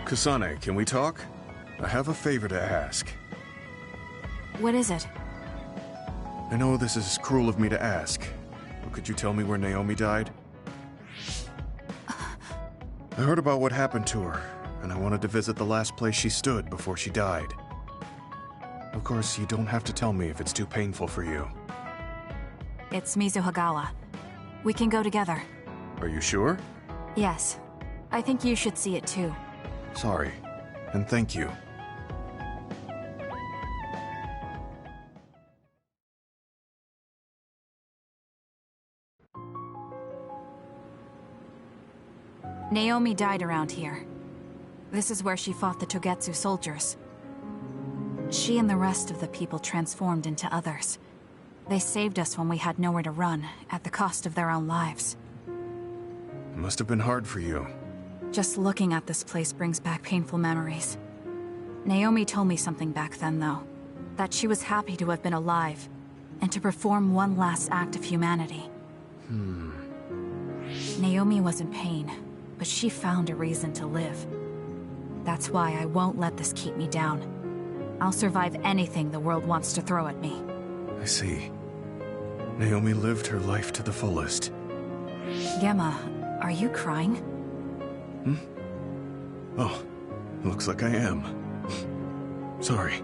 Kasane, can we talk? I have a favor to ask. What is it? I know this is cruel of me to ask, but could you tell me where Naomi died? I heard about what happened to her, and I wanted to visit the last place she stood before she died. Of course, you don't have to tell me if it's too painful for you. It's Mizuhagawa. We can go together. Are you sure? Yes. I think you should see it too. Sorry, and thank you. Naomi died around here. This is where she fought the Togetsu soldiers. She and the rest of the people transformed into others. They saved us when we had nowhere to run, at the cost of their own lives. It must have been hard for you. Just looking at this place brings back painful memories. Naomi told me something back then, though. That she was happy to have been alive, and to perform one last act of humanity. Naomi was in pain, but she found a reason to live. That's why I won't let this keep me down. I'll survive anything the world wants to throw at me. I see. Naomi lived her life to the fullest. Gemma, are you crying? Oh, looks like I am. Sorry.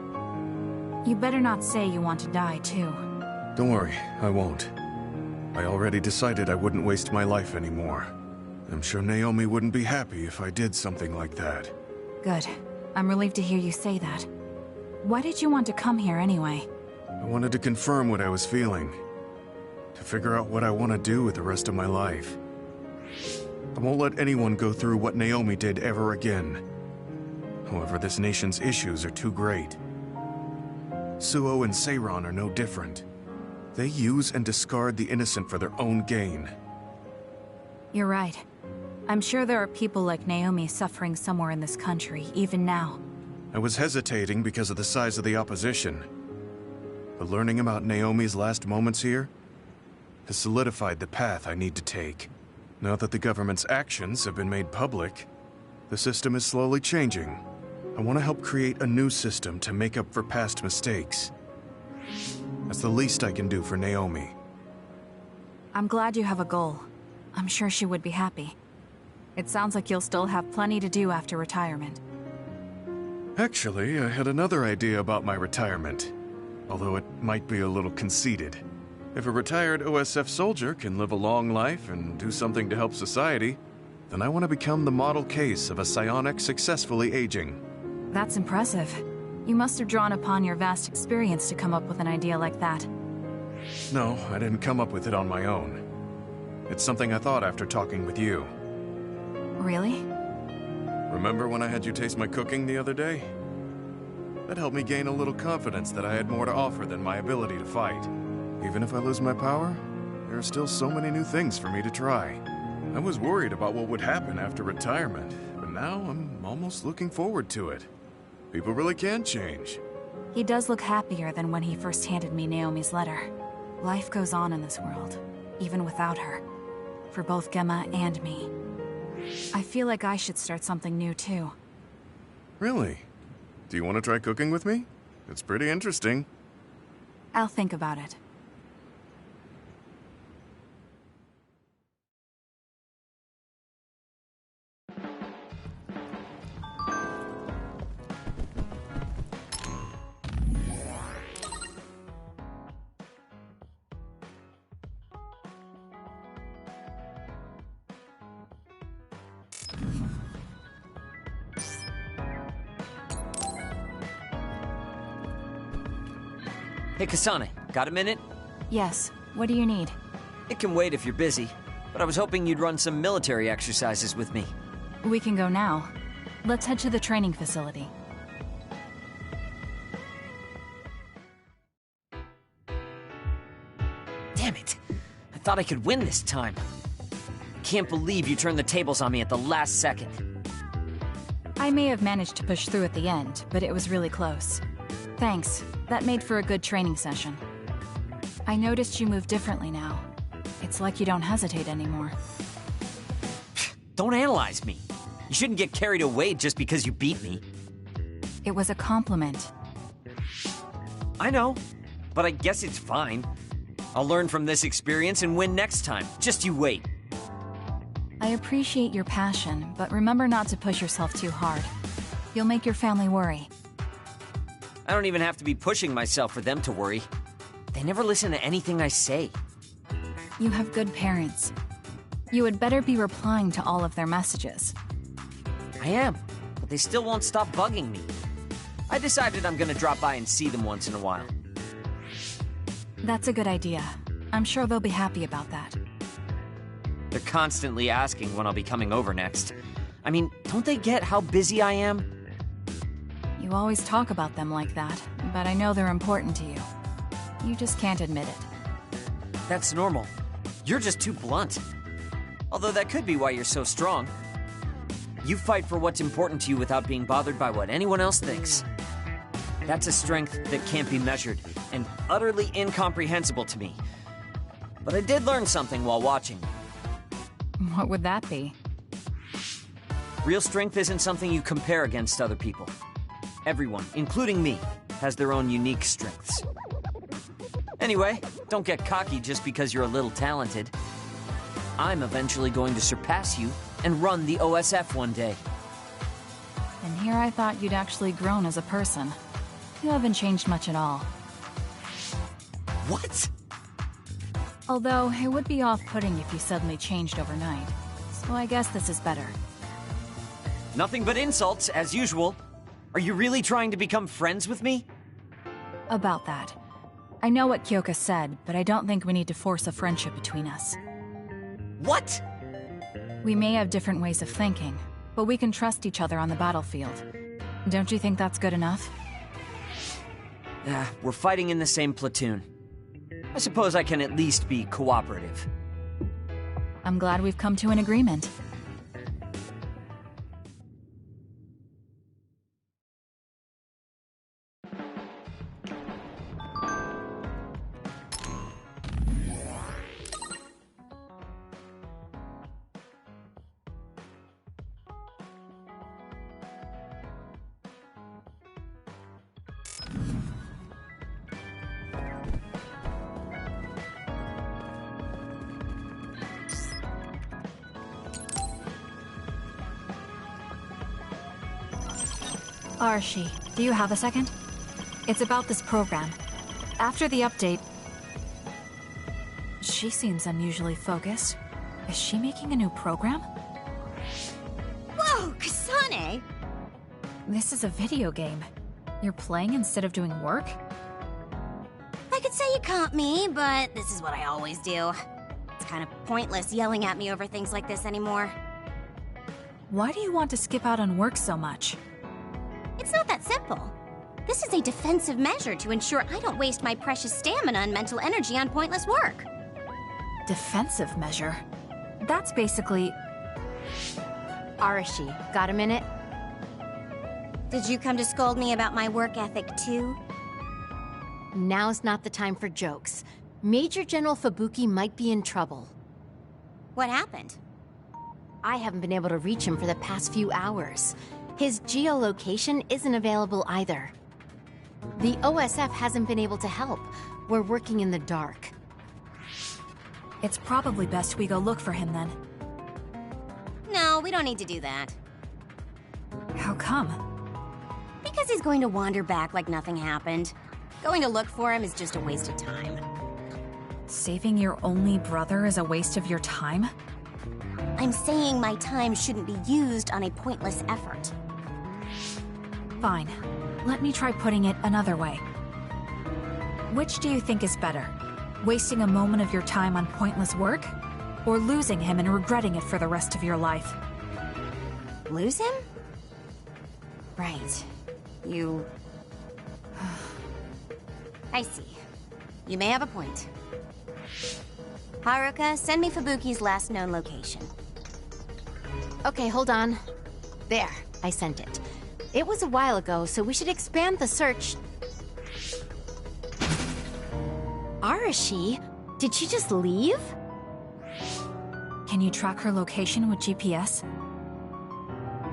You better not say you want to die, too. Don't worry, I won't. I already decided I wouldn't waste my life anymore. I'm sure Naomi wouldn't be happy if I did something like that. Good. I'm relieved to hear you say that. Why did you want to come here anyway? I wanted to confirm what I was feeling. To figure out what I want to do with the rest of my life. I won't let anyone go through what Naomi did ever again. However, this nation's issues are too great. Suo and Seiran are no different. They use and discard the innocent for their own gain. You're right. I'm sure there are people like Naomi suffering somewhere in this country, even now. I was hesitating because of the size of the opposition. But learning about Naomi's last moments here has solidified the path I need to take. Now that the government's actions have been made public, the system is slowly changing. I want to help create a new system to make up for past mistakes. That's the least I can do for Naomi. I'm glad you have a goal. I'm sure she would be happy. It sounds like you'll still have plenty to do after retirement. Actually, I had another idea about my retirement, although it might be a little conceited. If a retired OSF soldier can live a long life and do something to help society, then I want to become the model case of a psionic successfully aging. That's impressive. You must have drawn upon your vast experience to come up with an idea like that. No, I didn't come up with it on my own. It's something I thought after talking with you. Really? Remember when I had you taste my cooking the other day? That helped me gain a little confidence that I had more to offer than my ability to fight. Even if I lose my power, there are still so many new things for me to try. I was worried about what would happen after retirement, but now I'm almost looking forward to it. People really can change. He does look happier than when he first handed me Naomi's letter. Life goes on in this world, even without her. For both Gemma and me. I feel like I should start something new too. Really? Do you want to try cooking with me? It's pretty interesting. I'll think about it. Hey, Kasane, got a minute? Yes. What do you need? It can wait if you're busy, but I was hoping you'd run some military exercises with me. We can go now. Let's head to the training facility. Damn it! I thought I could win this time. Can't believe you turned the tables on me at the last second. I may have managed to push through at the end, but it was really close. Thanks. That made for a good training session. I noticed you move differently now. It's like you don't hesitate anymore. Don't analyze me. You shouldn't get carried away just because you beat me. It was a compliment. I know, but I guess it's fine. I'll learn from this experience and win next time. Just you wait. I appreciate your passion, but remember not to push yourself too hard. You'll make your family worry. I don't even have to be pushing myself for them to worry. They never listen to anything I say. You have good parents. You had better be replying to all of their messages. I am, but they still won't stop bugging me. I decided I'm gonna drop by and see them once in a while. That's a good idea. I'm sure they'll be happy about that. They're constantly asking when I'll be coming over next. I mean, don't they get how busy I am? You always talk about them like that, but I know they're important to you. You just can't admit it. That's normal. You're just too blunt. Although that could be why you're so strong. You fight for what's important to you without being bothered by what anyone else thinks. That's a strength that can't be measured, and utterly incomprehensible to me. But I did learn something while watching. What would that be? Real strength isn't something you compare against other people. Everyone, including me, has their own unique strengths. Anyway, don't get cocky just because you're a little talented. I'm eventually going to surpass you and run the OSF one day. And here I thought you'd actually grown as a person. You haven't changed much at all. What? Although, it would be off-putting if you suddenly changed overnight. So I guess this is better. Nothing but insults, as usual. Are you really trying to become friends with me? About that. I know what Kyoka said, but I don't think we need to force a friendship between us. What? We may have different ways of thinking, but we can trust each other on the battlefield. Don't you think that's good enough? We're fighting in the same platoon. I suppose I can at least be cooperative. I'm glad we've come to an agreement. Arashi, do you have a second? It's about this program. After the update... She seems unusually focused. Is she making a new program? Whoa, Kasane! This is a video game. You're playing instead of doing work? I could say you caught me, but this is what I always do. It's kind of pointless yelling at me over things like this anymore. Why do you want to skip out on work so much? It's not that simple. This is a defensive measure to ensure I don't waste my precious stamina and mental energy on pointless work. Defensive measure? That's basically... Arashi, got a minute? Did you come to scold me about my work ethic too? Now's not the time for jokes. Major General Fubuki might be in trouble. What happened? I haven't been able to reach him for the past few hours. His geolocation isn't available either. The OSF hasn't been able to help. We're working in the dark. It's probably best we go look for him then. No, we don't need to do that. How come? Because he's going to wander back like nothing happened. Going to look for him is just a waste of time. Saving your only brother is a waste of your time? I'm saying my time shouldn't be used on a pointless effort. Fine. Let me try putting it another way. Which do you think is better? Wasting a moment of your time on pointless work? Or losing him and regretting it for the rest of your life? Lose him? Right. You... I see. You may have a point. Haruka, send me Fubuki's last known location. Okay, hold on. There, I sent it. It was a while ago, so we should expand the search. Arashi? Did she just leave? Can you track her location with GPS?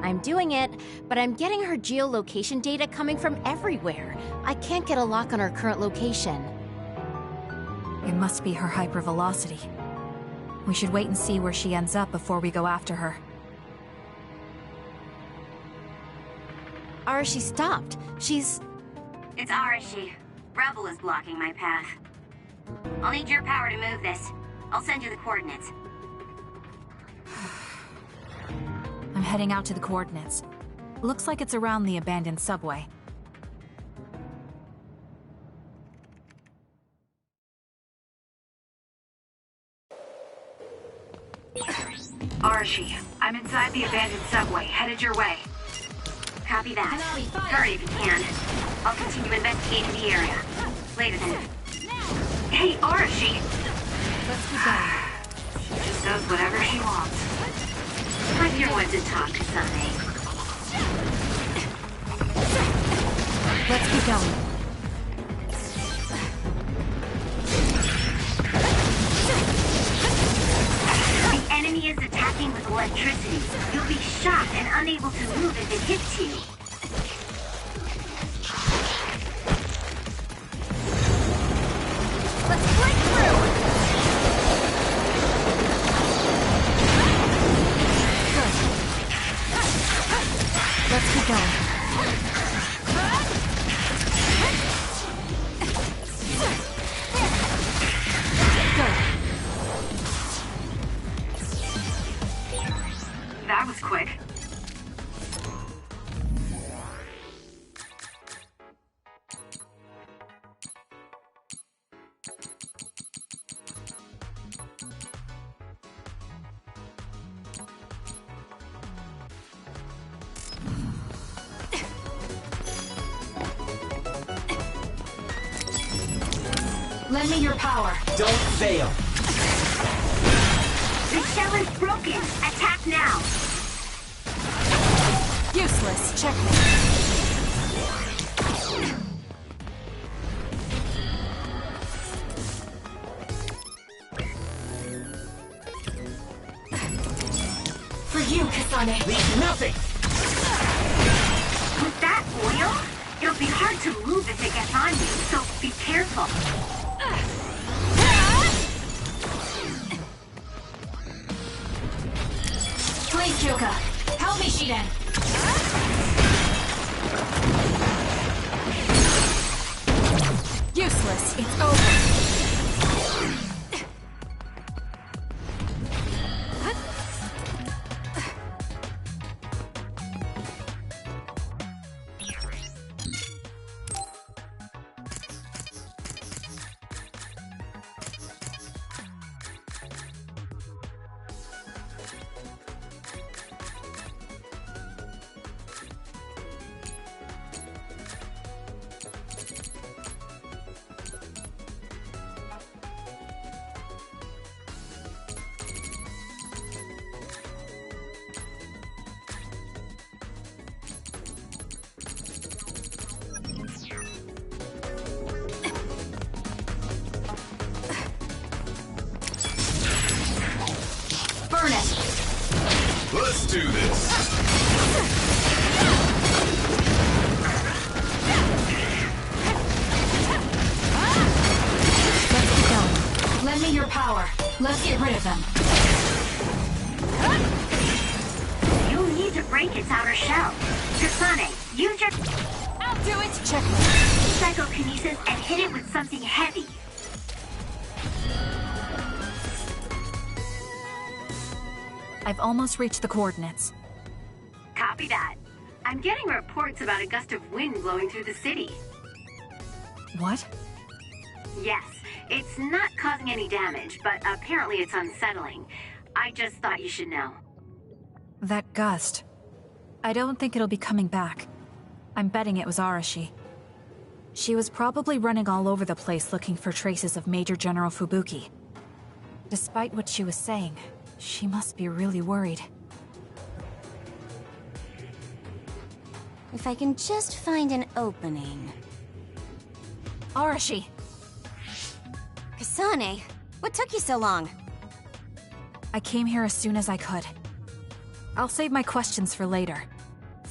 I'm doing it, but I'm getting her geolocation data coming from everywhere. I can't get a lock on her current location. It must be her hypervelocity. We should wait and see where she ends up before we go after her. Arashi stopped. She's... It's Arashi. Rebel is blocking my path. I'll need your power to move this. I'll send you the coordinates. I'm heading out to the coordinates. Looks like it's around the abandoned subway. Arashi, I'm inside the abandoned subway, headed your way. Copy that. Hurry if you can. I'll continue investigating the area. Later then. Hey, Arashi! Let's keep going. She just does whatever she wants. I'm your one to talk, Kasane. Let's keep going. The enemy is attacking with electricity. You'll be shocked and unable to move if it hits you. Let's break through! Let's keep going. That was quick. Lend me your power. Don't fail. The shell is broken! Attack now! Useless. Checkmate. For you, Kasane. Leave nothing. With that oil, it'll be hard to move if it gets on you, so be careful. Please, Kyoka. Help me, Shiden. Useless. It's over. Burn it! Let's do this! Let's keep going. Lend me your power. Let's get rid of them. You'll need to break its outer shell. Kasane, use your I'll do it! Checkmate. psychokinesis and hit it with something heavy. I've almost reached the coordinates. Copy that. I'm getting reports about a gust of wind blowing through the city. What? Yes, it's not causing any damage, but apparently it's unsettling. I just thought you should know. That gust. I don't think it'll be coming back. I'm betting it was Arashi. She was probably running all over the place looking for traces of Major General Fubuki. Despite what she was saying, she must be really worried. If I can just find an opening. Arashi! Kasane, what took you so long? I came here as soon as I could. I'll save my questions for later.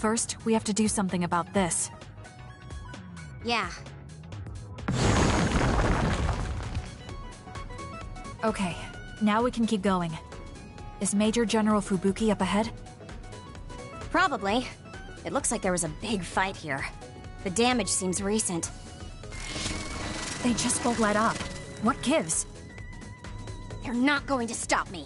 First, we have to do something about this. Yeah. Okay, now we can keep going. Is Major General Fubuki up ahead? Probably. It looks like there was a big fight here. The damage seems recent. They just won't let up. What gives? They're not going to stop me.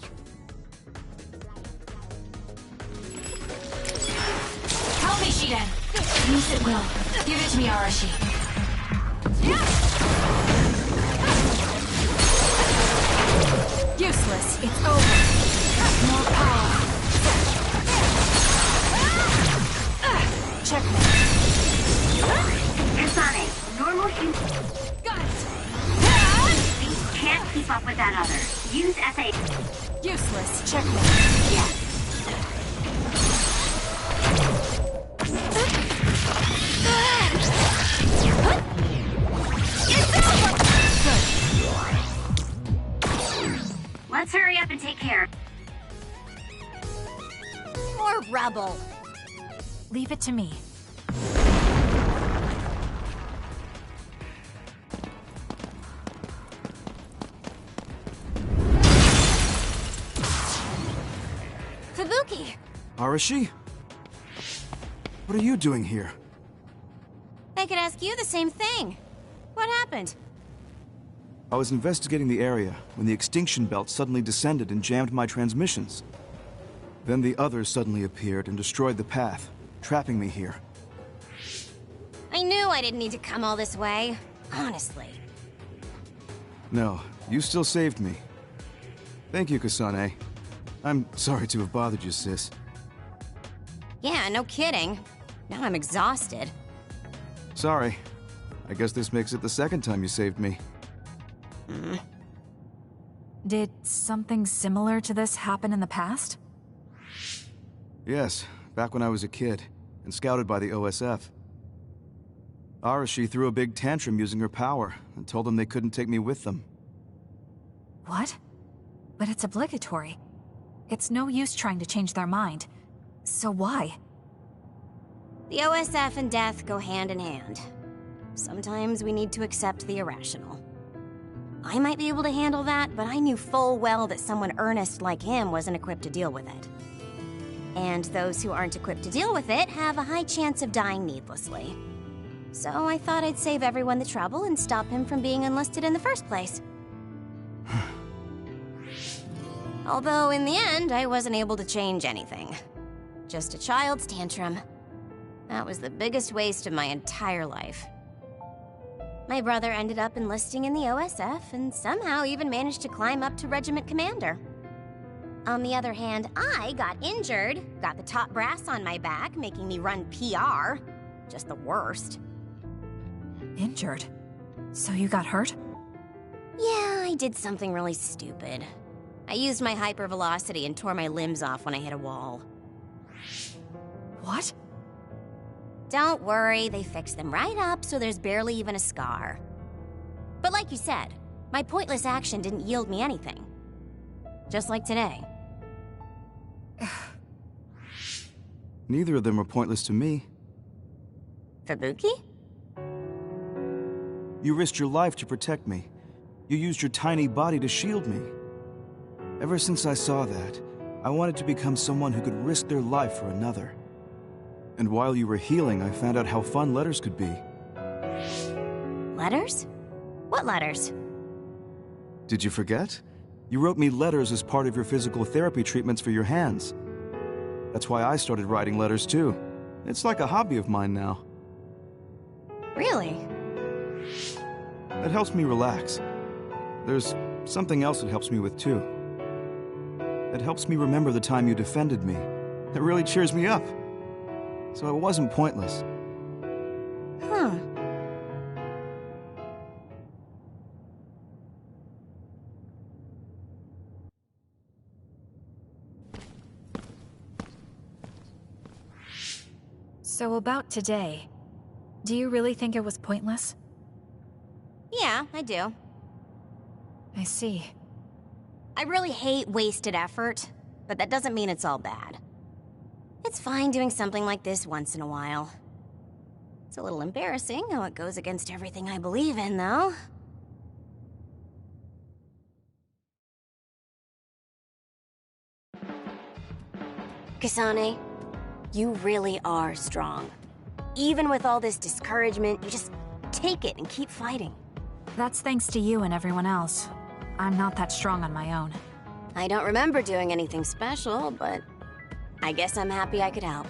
Help me, Shiden! Use it well. Give it to me, Arashi. Useless. It's over. More power. Checkmate. Kasane, normal Got it. you can't keep up with that other. Use SA. Useless. Checkmate. Yes. Let's hurry up and take care. More rubble. Leave it to me. Fubuki! Arashi? What are you doing here? I could ask you the same thing. What happened? I was investigating the area when the extinction belt suddenly descended and jammed my transmissions. Then the others suddenly appeared and destroyed the path, trapping me here. I knew I didn't need to come all this way. Honestly. No, you still saved me. Thank you, Kasane. I'm sorry to have bothered you, sis. Yeah, no kidding. Now I'm exhausted. Sorry. I guess this makes it the second time you saved me. Did something similar to this happen in the past? Yes, back when I was a kid, and scouted by the OSF. Arashi threw a big tantrum using her power, and told them they couldn't take me with them. What? But it's obligatory. It's no use trying to change their mind. So why? The OSF and death go hand in hand. Sometimes we need to accept the irrational. I might be able to handle that, but I knew full well that someone earnest like him wasn't equipped to deal with it. And those who aren't equipped to deal with it have a high chance of dying needlessly. So I thought I'd save everyone the trouble and stop him from being enlisted in the first place. Although in the end, I wasn't able to change anything. Just a child's tantrum. That was the biggest waste of my entire life. My brother ended up enlisting in the OSF and somehow even managed to climb up to regiment commander. On the other hand, I got injured, got the top brass on my back, making me run PR. Just the worst. Injured? So you got hurt? Yeah, I did something really stupid. I used my hypervelocity and tore my limbs off when I hit a wall. What? Don't worry, they fixed them right up so there's barely even a scar. But like you said, my pointless action didn't yield me anything. Just like today. Neither of them were pointless to me. Fubuki? You risked your life to protect me. You used your tiny body to shield me. Ever since I saw that, I wanted to become someone who could risk their life for another. And while you were healing, I found out how fun letters could be. Letters? What letters? Did you forget? You wrote me letters as part of your physical therapy treatments for your hands. That's why I started writing letters too. It's like a hobby of mine now. Really? It helps me relax. There's something else it helps me with too. It helps me remember the time you defended me. It really cheers me up. So it wasn't pointless. Huh. So about today, do you really think it was pointless? Yeah, I do. I see. I really hate wasted effort, but that doesn't mean it's all bad. It's fine doing something like this once in a while. It's a little embarrassing how it goes against everything I believe in, though. Kasane, you really are strong. Even with all this discouragement, you just take it and keep fighting. That's thanks to you and everyone else. I'm not that strong on my own. I don't remember doing anything special, but I guess I'm happy I could help.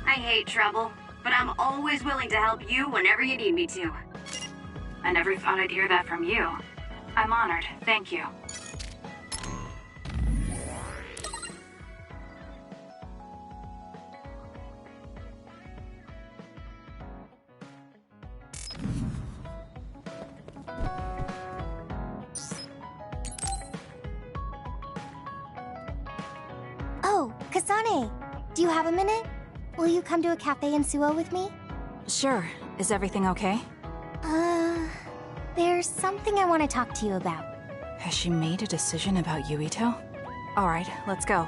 I hate trouble, but I'm always willing to help you whenever you need me to. I never thought I'd hear that from you. I'm honored, thank you. Oh, Kasane, do you have a minute? Will you come to a cafe in Suo with me? Sure. Is everything okay? There's something I want to talk to you about. Has she made a decision about Yuito? Alright, let's go.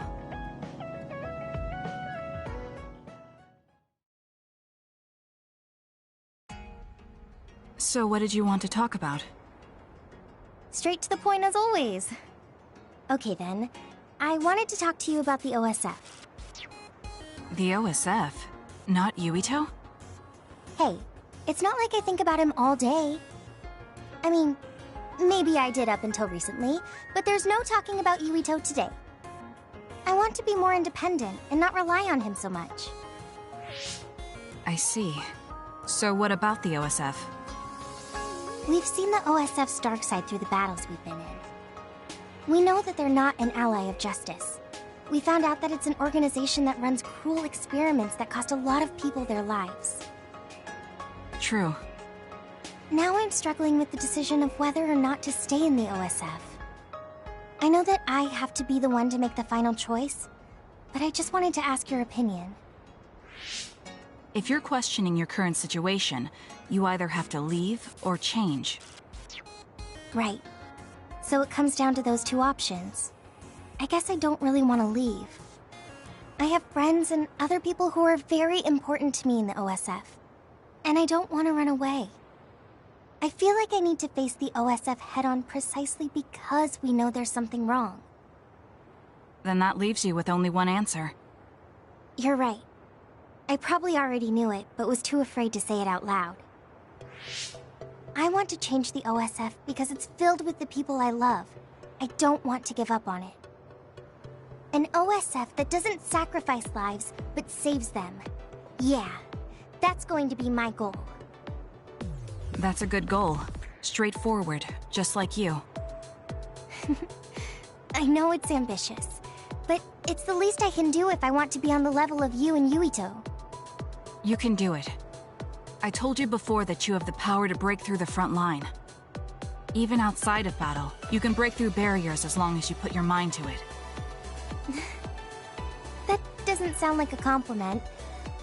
So what did you want to talk about? Straight to the point as always. Okay then, I wanted to talk to you about the OSF. The OSF? Not Yuito? Hey, it's not like I think about him all day. I mean, maybe I did up until recently, but there's no talking about Yuito today. I want to be more independent and not rely on him so much. I see. So what about the OSF? We've seen the OSF's dark side through the battles we've been in. We know that they're not an ally of justice. We found out that it's an organization that runs cruel experiments that cost a lot of people their lives. True. Now I'm struggling with the decision of whether or not to stay in the OSF. I know that I have to be the one to make the final choice, but I just wanted to ask your opinion. If you're questioning your current situation, you either have to leave or change. Right. So it comes down to those two options. I guess I don't really want to leave. I have friends and other people who are very important to me in the OSF, and I don't want to run away. I feel like I need to face the OSF head-on precisely because we know there's something wrong. Then that leaves you with only one answer. You're right. I probably already knew it, but was too afraid to say it out loud. I want to change the OSF because it's filled with the people I love. I don't want to give up on it. An OSF that doesn't sacrifice lives, but saves them. Yeah, that's going to be my goal. That's a good goal. Straightforward, just like you. I know it's ambitious, but it's the least I can do if I want to be on the level of you and Yuito. You can do it. I told you before that you have the power to break through the front line. Even outside of battle, you can break through barriers as long as you put your mind to it. That doesn't sound like a compliment,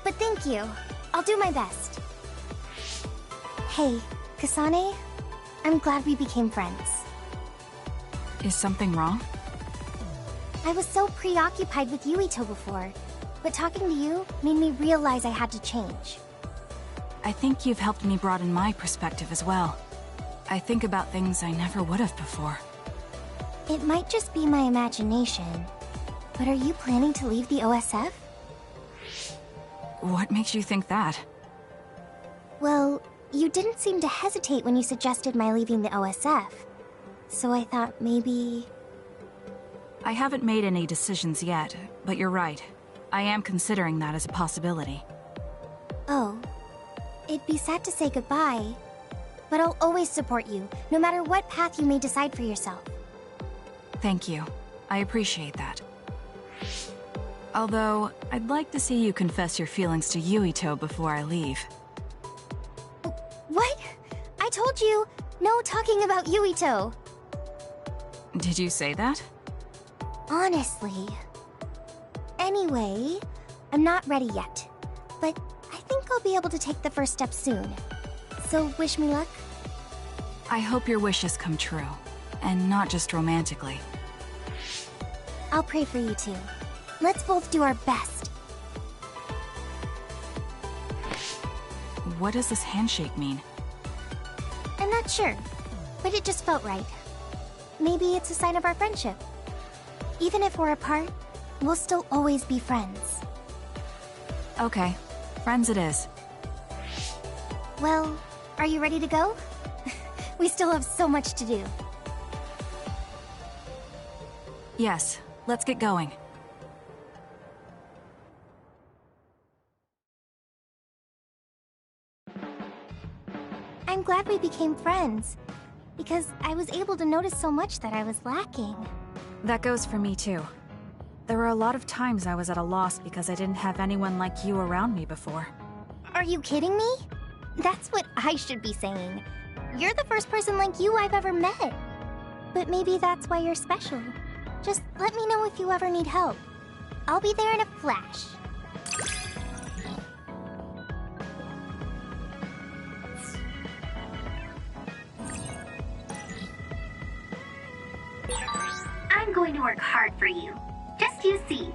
but thank you. I'll do my best. Hey, Kasane, I'm glad we became friends. Is something wrong? I was so preoccupied with Yuito before, but talking to you made me realize I had to change. I think you've helped me broaden my perspective as well. I think about things I never would have before. It might just be my imagination, but are you planning to leave the OSF? What makes you think that? Well, you didn't seem to hesitate when you suggested my leaving the OSF, so I thought maybe... I haven't made any decisions yet, but you're right. I am considering that as a possibility. Oh, it'd be sad to say goodbye, but I'll always support you, no matter what path you may decide for yourself. Thank you. I appreciate that. Although, I'd like to see you confess your feelings to Yuito before I leave. What? I told you, no talking about Yuito. Did you say that? Honestly. Anyway, I'm not ready yet, but I think I'll be able to take the first step soon. So wish me luck? I hope your wishes come true. And not just romantically. I'll pray for you too. Let's both do our best. What does this handshake mean? I'm not sure, but it just felt right. Maybe it's a sign of our friendship. Even if we're apart, we'll still always be friends. Okay, friends it is. Well, are you ready to go? We still have so much to do. Yes, let's get going. I'm glad we became friends, because I was able to notice so much that I was lacking. That goes for me too. There were a lot of times I was at a loss because I didn't have anyone like you around me before. Are you kidding me? That's what I should be saying. You're the first person like you I've ever met. But maybe that's why you're special. Just let me know if you ever need help. I'll be there in a flash. I'm going to work hard for you. Just you see.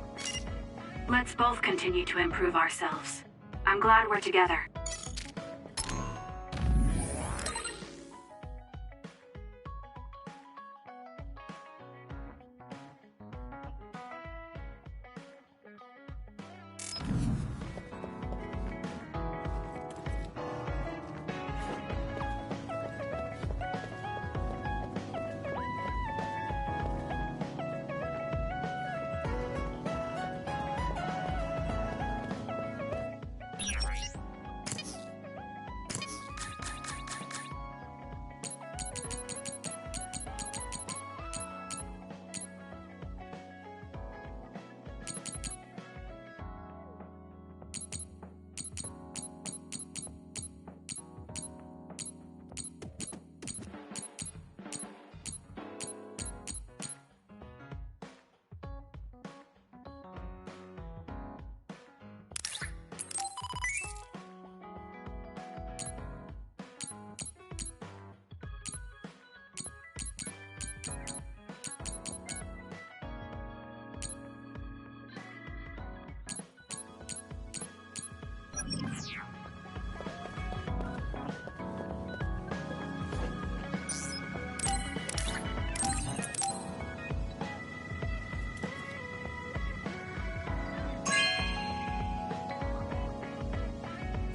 Let's both continue to improve ourselves. I'm glad we're together.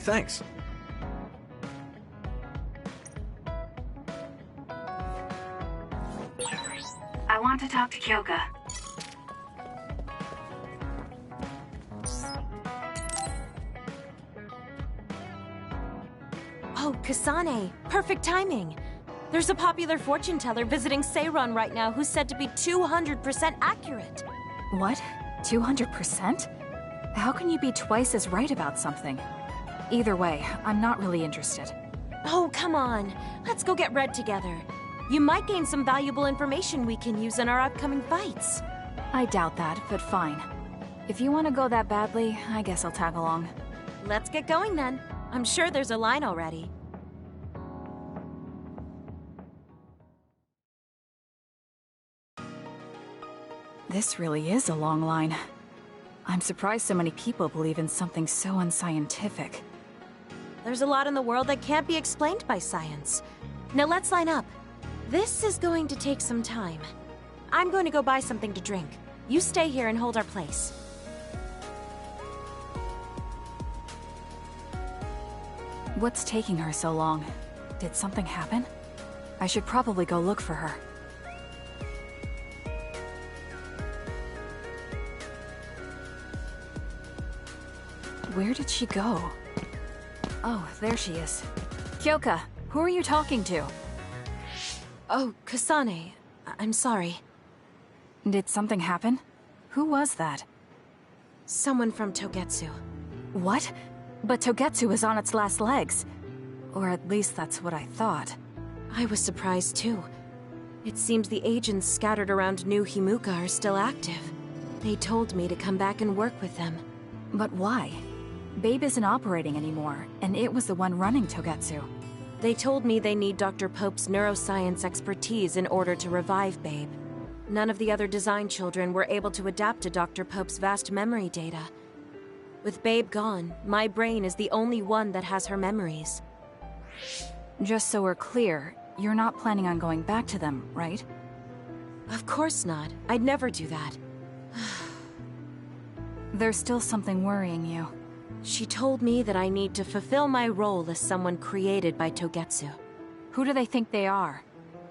Thanks. I want to talk to Kyoka. Oh, Kasane. Perfect timing. There's a popular fortune teller visiting Seiron right now who's said to be 200% accurate. What? 200%? How can you be twice as right about something? Either way, I'm not really interested. Oh, come on. Let's go get Red together. You might gain some valuable information we can use in our upcoming fights. I doubt that, but fine. If you want to go that badly, I guess I'll tag along. Let's get going then. I'm sure there's a line already. This really is a long line. I'm surprised so many people believe in something so unscientific. There's a lot in the world that can't be explained by science. Now let's line up. This is going to take some time. I'm going to go buy something to drink. You stay here and hold our place. What's taking her so long? Did something happen? I should probably go look for her. Where did she go? Oh, there she is. Kyoka, who are you talking to? Oh, Kasane. I'm sorry. Did something happen? Who was that? Someone from Togetsu. What? But Togetsu is on its last legs. Or at least that's what I thought. I was surprised too. It seems the agents scattered around New Himuka are still active. They told me to come back and work with them. But why? Babe isn't operating anymore, and it was the one running Togetsu. They told me they need Dr. Pope's neuroscience expertise in order to revive Babe. None of the other design children were able to adapt to Dr. Pope's vast memory data. With Babe gone, my brain is the only one that has her memories. Just so we're clear, you're not planning on going back to them, right? Of course not. I'd never do that. There's still something worrying you. She told me that I need to fulfill my role as someone created by Togetsu. Who do they think they are?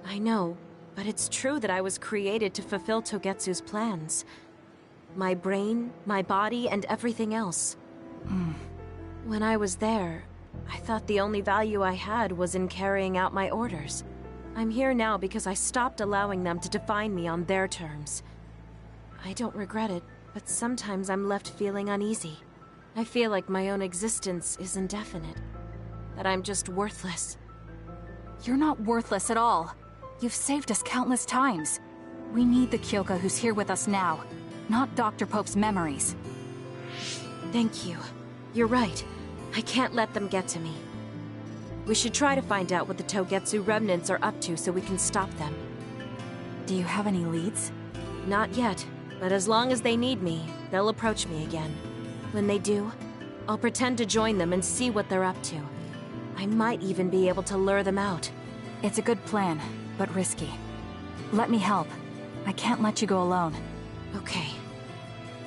I know, but it's true that I was created to fulfill Togetsu's plans. My brain, my body, and everything else. When I was there, I thought the only value I had was in carrying out my orders. I'm here now because I stopped allowing them to define me on their terms. I don't regret it, but sometimes I'm left feeling uneasy. I feel like my own existence is indefinite. That I'm just worthless. You're not worthless at all. You've saved us countless times. We need the Kyoka who's here with us now, not Dr. Pope's memories. Thank you. You're right. I can't let them get to me. We should try to find out what the Togetsu remnants are up to so we can stop them. Do you have any leads? Not yet, but as long as they need me, they'll approach me again. When they do, I'll pretend to join them and see what they're up to. I might even be able to lure them out. It's a good plan, but risky. Let me help. I can't let you go alone. Okay.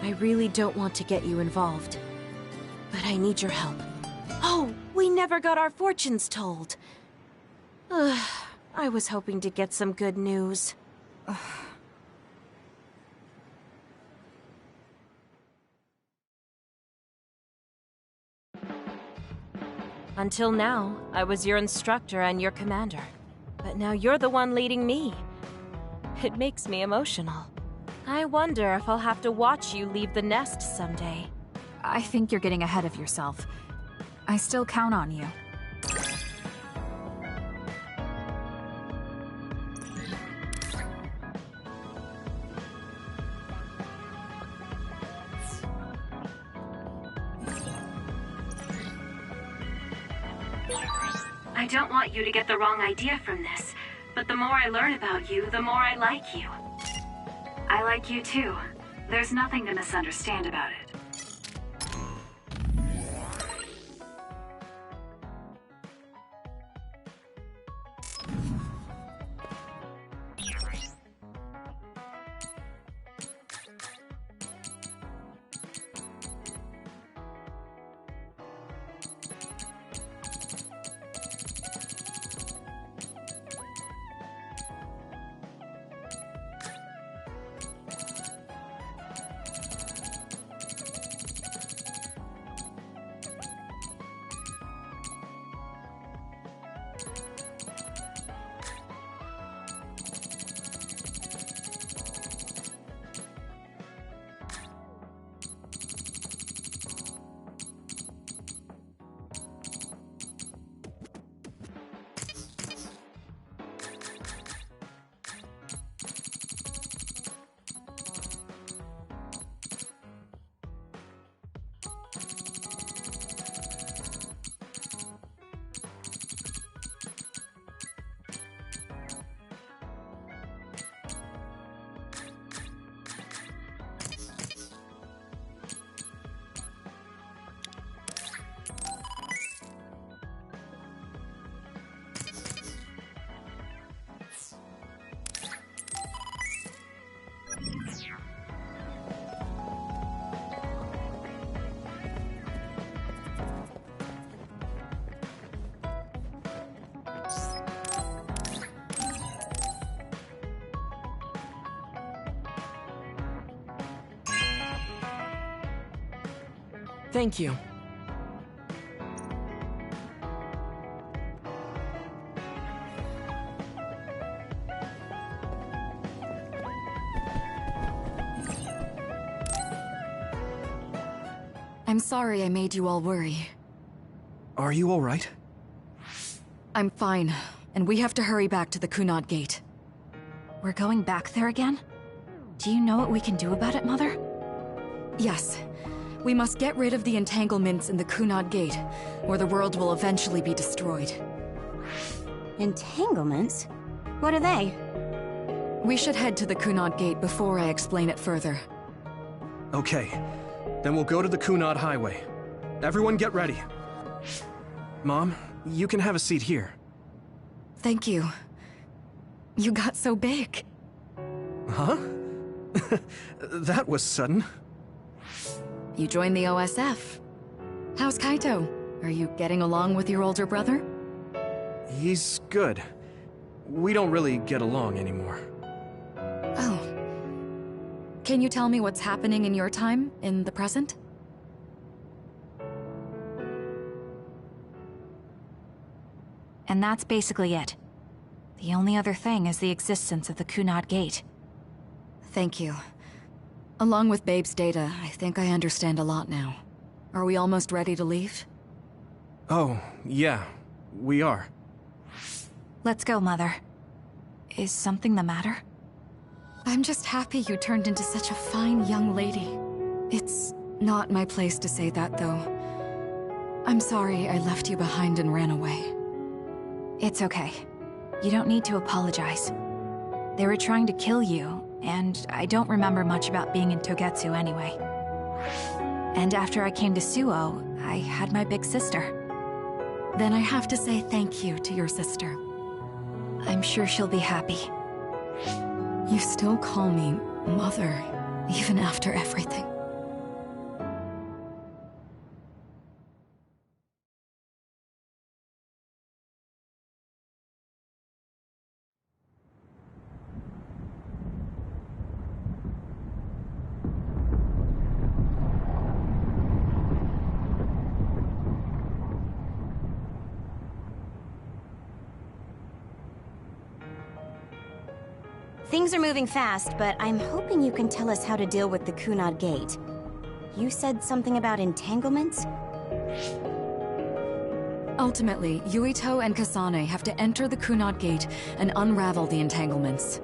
I really don't want to get you involved. But I need your help. Oh, we never got our fortunes told. I was hoping to get some good news. Until now, I was your instructor and your commander. But now you're the one leading me. It makes me emotional. I wonder if I'll have to watch you leave the nest someday. I think you're getting ahead of yourself. I still count on you. I don't want you to get the wrong idea from this, but the more I learn about you, the more I like you. I like you too. There's nothing to misunderstand about it. Thank you. I'm sorry I made you all worry. Are you all right? I'm fine, and we have to hurry back to the Kunad Gate. We're going back there again? Do you know what we can do about it, Mother? Yes. We must get rid of the entanglements in the Kunad Gate, or the world will eventually be destroyed. Entanglements? What are they? We should head to the Kunad Gate before I explain it further. Okay, then we'll go to the Kunad Highway. Everyone get ready. Mom, you can have a seat here. Thank you. You got so big. Huh? That was sudden. You joined the OSF. How's Kaito? Are you getting along with your older brother? He's good. We don't really get along anymore. Oh. Can you tell me what's happening in your time, in the present? And that's basically it. The only other thing is the existence of the Kunad Gate. Thank you. Along with Babe's data, I think I understand a lot now. Are we almost ready to leave? Oh, yeah, we are. Let's go, Mother. Is something the matter? I'm just happy you turned into such a fine young lady. It's not my place to say that, though. I'm sorry I left you behind and ran away. It's okay. You don't need to apologize. They were trying to kill you, and I don't remember much about being in Togetsu anyway. And after I came to Suo, I had my big sister. Then I have to say thank you to your sister. I'm sure she'll be happy. You still call me Mother, even after everything. Things are moving fast, but I'm hoping you can tell us how to deal with the Kunad Gate. You said something about entanglements? Ultimately, Yuito and Kasane have to enter the Kunad Gate and unravel the entanglements.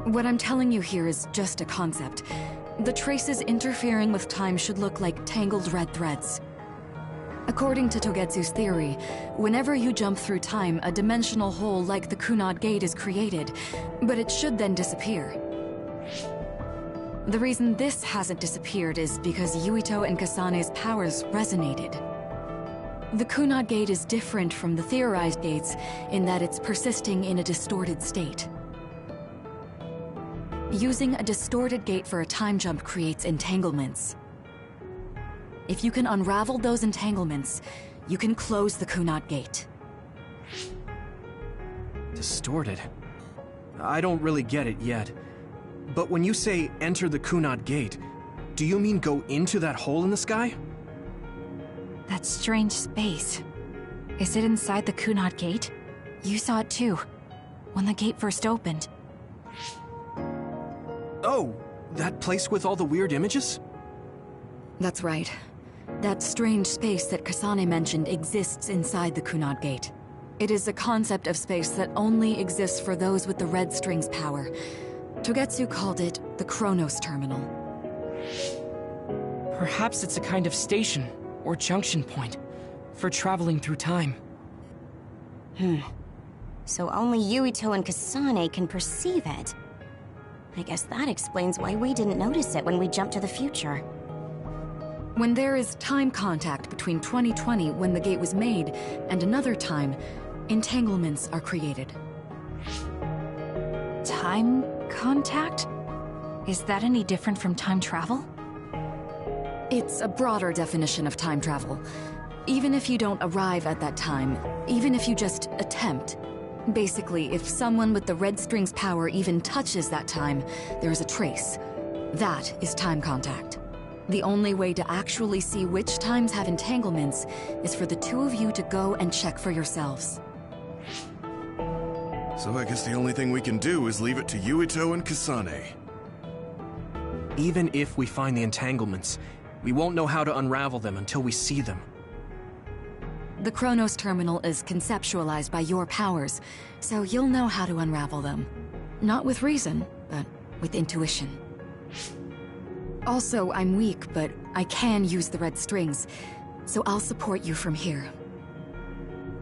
What I'm telling you here is just a concept. The traces interfering with time should look like tangled red threads. According to Togetsu's theory, whenever you jump through time, a dimensional hole like the Kunad Gate is created, but it should then disappear. The reason this hasn't disappeared is because Yuito and Kasane's powers resonated. The Kunad Gate is different from the theorized gates in that it's persisting in a distorted state. Using a distorted gate for a time jump creates entanglements. If you can unravel those entanglements, you can close the Kunad Gate. Distorted? I don't really get it yet. But when you say enter the Kunad Gate, do you mean go into that hole in the sky? That strange space. Is it inside the Kunad Gate? You saw it too, when the gate first opened. Oh, that place with all the weird images? That's right. That strange space that Kasane mentioned exists inside the Kunad Gate. It is a concept of space that only exists for those with the red string's power. Togetsu called it the Chronos Terminal. Perhaps it's a kind of station, or junction point, for traveling through time. So only Yuito and Kasane can perceive it. I guess that explains why we didn't notice it when we jumped to the future. When there is time contact between 2020, when the gate was made, and another time, entanglements are created. Time contact? Is that any different from time travel? It's a broader definition of time travel. Even if you don't arrive at that time, even if you just attempt. Basically, if someone with the red string's power even touches that time, there's a trace. That is time contact. The only way to actually see which times have entanglements is for the two of you to go and check for yourselves. So I guess the only thing we can do is leave it to Yuito and Kasane. Even if we find the entanglements, we won't know how to unravel them until we see them. The Chronos Terminal is conceptualized by your powers, so you'll know how to unravel them. Not with reason, but with intuition. Also, I'm weak, but I can use the red strings, so I'll support you from here.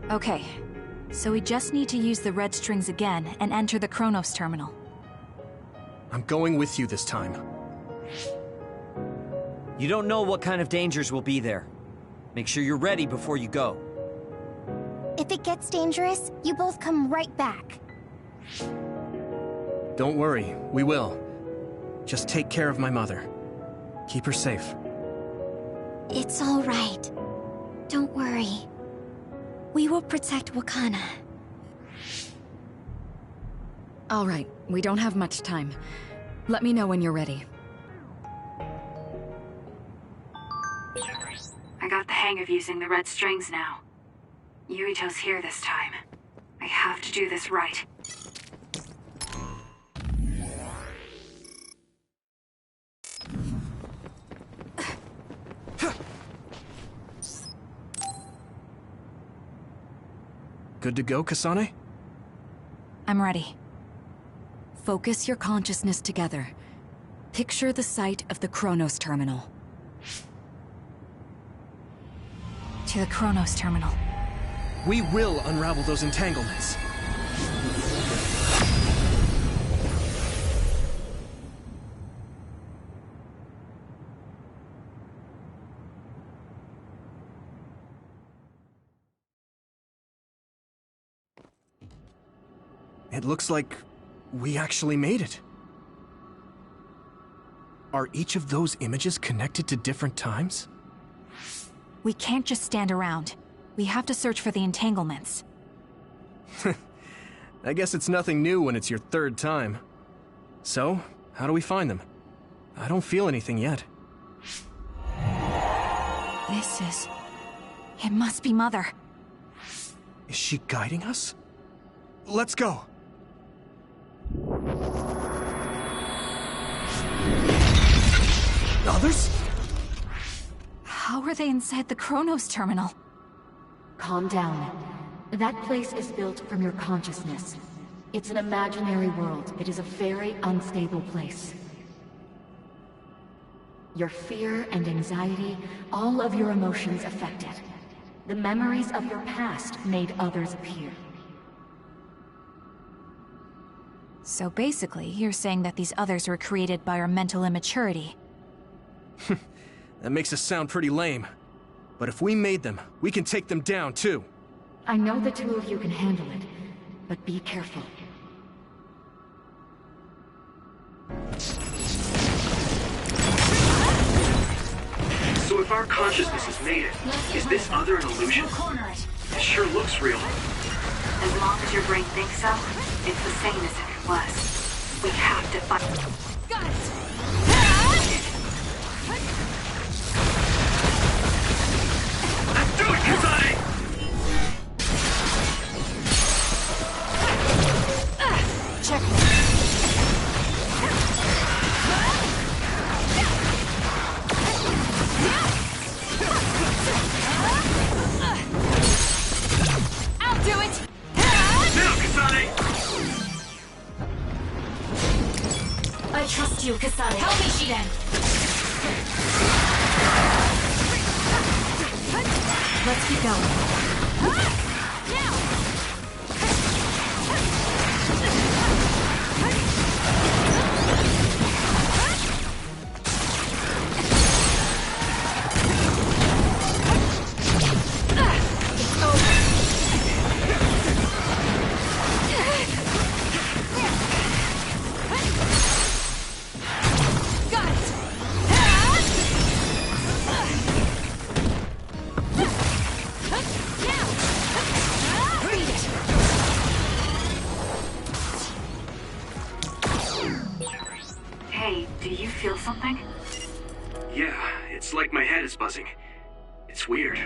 Okay. So we just need to use the red strings again and enter the Chronos terminal. I'm going with you this time. You don't know what kind of dangers will be there. Make sure you're ready before you go. If it gets dangerous, you both come right back. Don't worry, we will. Just take care of my mother. Keep her safe. It's all right. Don't worry. We will protect Wakana. All right, we don't have much time. Let me know when you're ready. I got the hang of using the red strings now. Yuito's here this time. I have to do this right. Good to go, Kasane? I'm ready. Focus your consciousness together. Picture the site of the Chronos terminal. To the Chronos terminal. We will unravel those entanglements. It looks like we actually made it. Are each of those images connected to different times? We can't just stand around. We have to search for the entanglements. I guess it's nothing new when it's your third time. So, how do we find them? I don't feel anything yet. It must be Mother. Is she guiding us? Let's go! Others? How are they inside the Chronos terminal? Calm down. That place is built from your consciousness. It's an imaginary world. It is a very unstable place. Your fear and anxiety, all of your emotions affected. The memories of your past made others appear. So basically, you're saying that these others were created by our mental immaturity. That makes us sound pretty lame. But if we made them, we can take them down, too. I know the two of you can handle it, but be careful. So if our consciousness has made it, is this other an illusion? It sure looks real. As long as your brain thinks so, it's the same as if it was. We have to fight. Got it! Do it, Kasane! Check. I'll do it! Now, Kasane! I trust you, Kasane. Help me, Shiden! Let's keep going. Now! It's over. Got it! Hey, do you feel something? Yeah, it's like my head is buzzing. It's weird.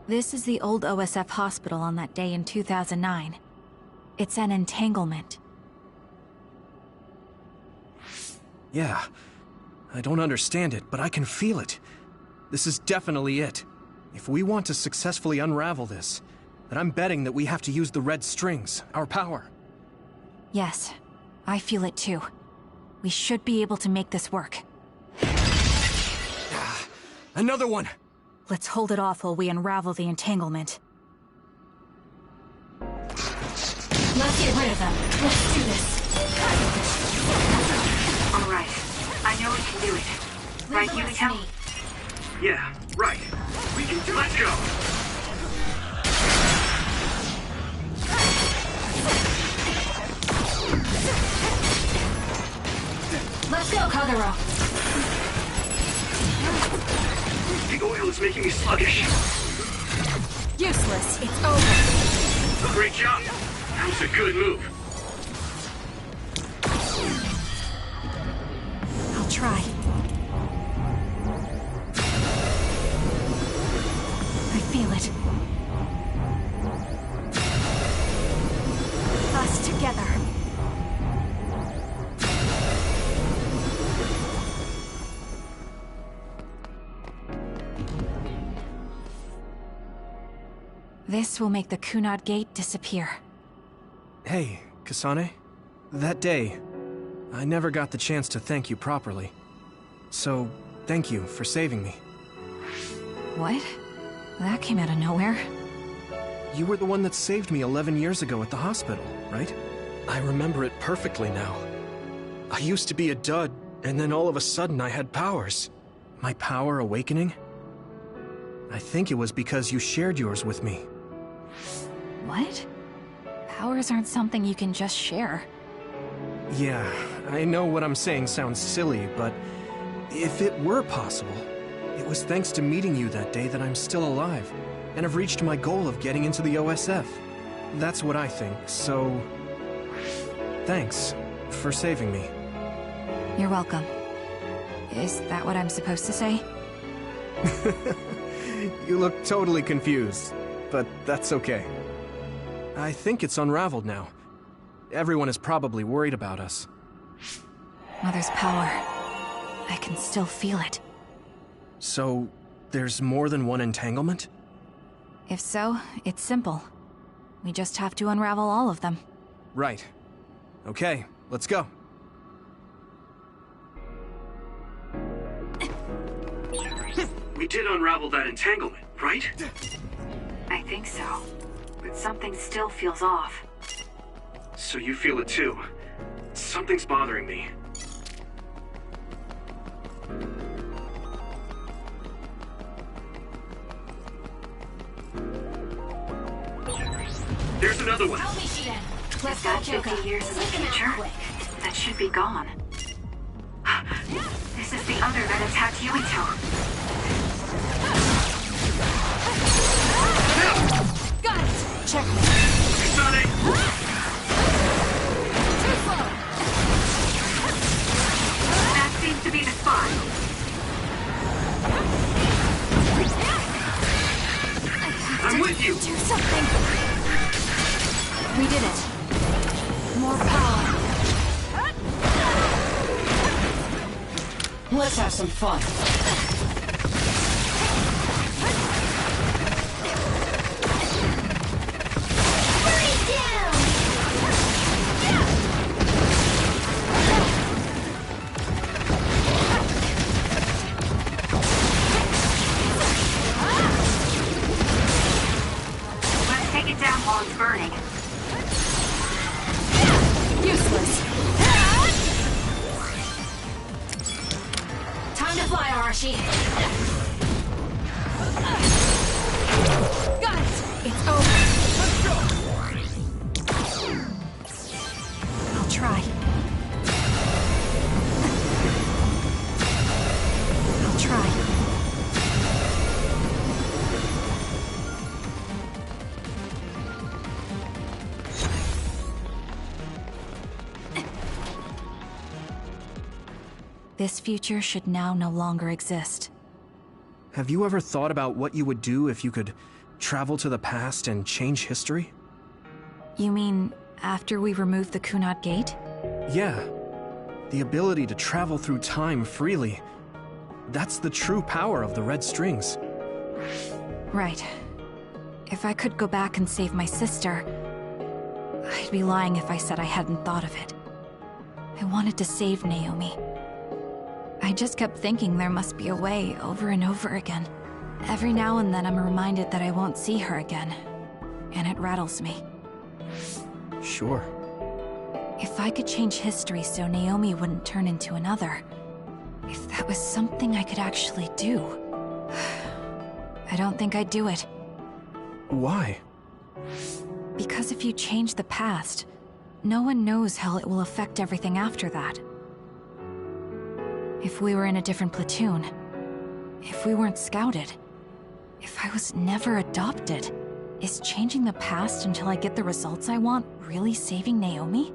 This is the old OSF hospital on that day in 2009. It's an entanglement. Yeah. I don't understand it, but I can feel it. This is definitely it. If we want to successfully unravel this, then I'm betting that we have to use the red strings, our power. Yes, I feel it too. We should be able to make this work. Another one! Let's hold it off while we unravel the entanglement. Let's get rid of them. Let's do this. Alright. I know we can do it. Right, Yumiko? Yeah, right. We can do it. Let's go! Let's go, Kagero. The oil is making me sluggish. Useless. It's over. Great job. That was a good move. I'll try. I feel it. Us together. This will make the Kunad Gate disappear. Hey, Kasane. That day, I never got the chance to thank you properly. So, thank you for saving me. What? That came out of nowhere. You were the one that saved me 11 years ago at the hospital, right? I remember it perfectly now. I used to be a dud, and then all of a sudden I had powers. My power awakening? I think it was because you shared yours with me. What? Powers aren't something you can just share. Yeah, I know what I'm saying sounds silly, but if it were possible, it was thanks to meeting you that day that I'm still alive, and have reached my goal of getting into the OSF. That's what I think, so... thanks for saving me. You're welcome. Is that what I'm supposed to say? You look totally confused, but that's okay. I think it's unraveled now. Everyone is probably worried about us. Mother's power. I can still feel it. So, there's more than one entanglement? If so, it's simple. We just have to unravel all of them. Right. Okay, let's go. We did unravel that entanglement, right? I think so. But something still feels off. So you feel it too. Something's bothering me. There's another one. Help me, Shiden. Let's Is go, that 50 Kyoka. years in the Look at future? quick. That should be gone. This is the other that attacked Yuito. Got it! Check me. Kasane! Too slow! That seems to be the spot. I'm with you! Do something! We did it. More power. Let's have some fun. Let's take it down while it's burning. Useless. Time to fly, Arashi. Got it! It's over. Let's go! I'll try. I'll try. This future should now no longer exist. Have you ever thought about what you would do if you could travel to the past and change history? You mean after we remove the Kunad Gate? Yeah. The ability to travel through time freely. That's the true power of the red strings. Right. If I could go back and save my sister, I'd be lying if I said I hadn't thought of it. I wanted to save Naomi. I just kept thinking there must be a way over and over again. Every now and then I'm reminded that I won't see her again, and it rattles me. Sure. If I could change history so Naomi wouldn't turn into another, if that was something I could actually do, I don't think I'd do it. Why? Because if you change the past, no one knows how it will affect everything after that. If we were in a different platoon, if we weren't scouted, if I was never adopted, is changing the past until I get the results I want really saving Naomi?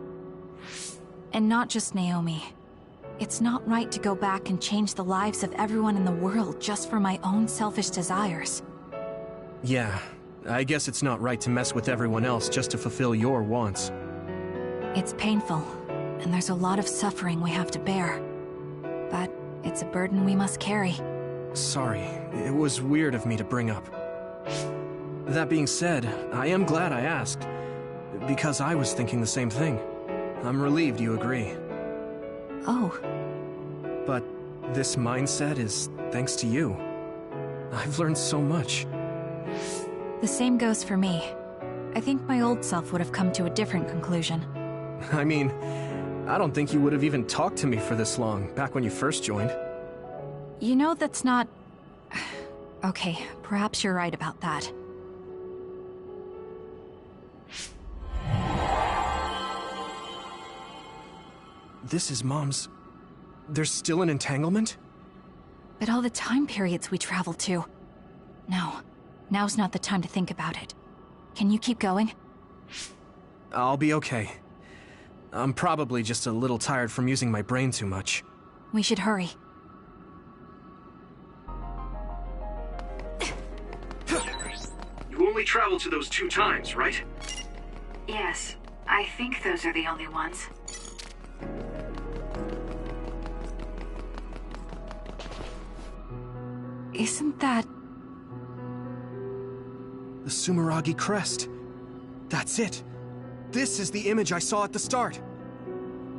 And not just Naomi. It's not right to go back and change the lives of everyone in the world just for my own selfish desires. Yeah, I guess it's not right to mess with everyone else just to fulfill your wants. It's painful, and there's a lot of suffering we have to bear. But it's a burden we must carry. Sorry, it was weird of me to bring up. That being said, I am glad I asked, because I was thinking the same thing. I'm relieved you agree. Oh. But this mindset is thanks to you. I've learned so much. The same goes for me. I think my old self would have come to a different conclusion. I mean, I don't think you would have even talked to me for this long, back when you first joined. You know that's not... Okay, perhaps you're right about that. This is Mom's... There's still an entanglement? But all the time periods we travel to... No, now's not the time to think about it. Can you keep going? I'll be okay. I'm probably just a little tired from using my brain too much. We should hurry. You only traveled to those 2 times, right? Yes, I think those are the only ones. Isn't that... The Sumeragi crest. That's it. This is the image I saw at the start.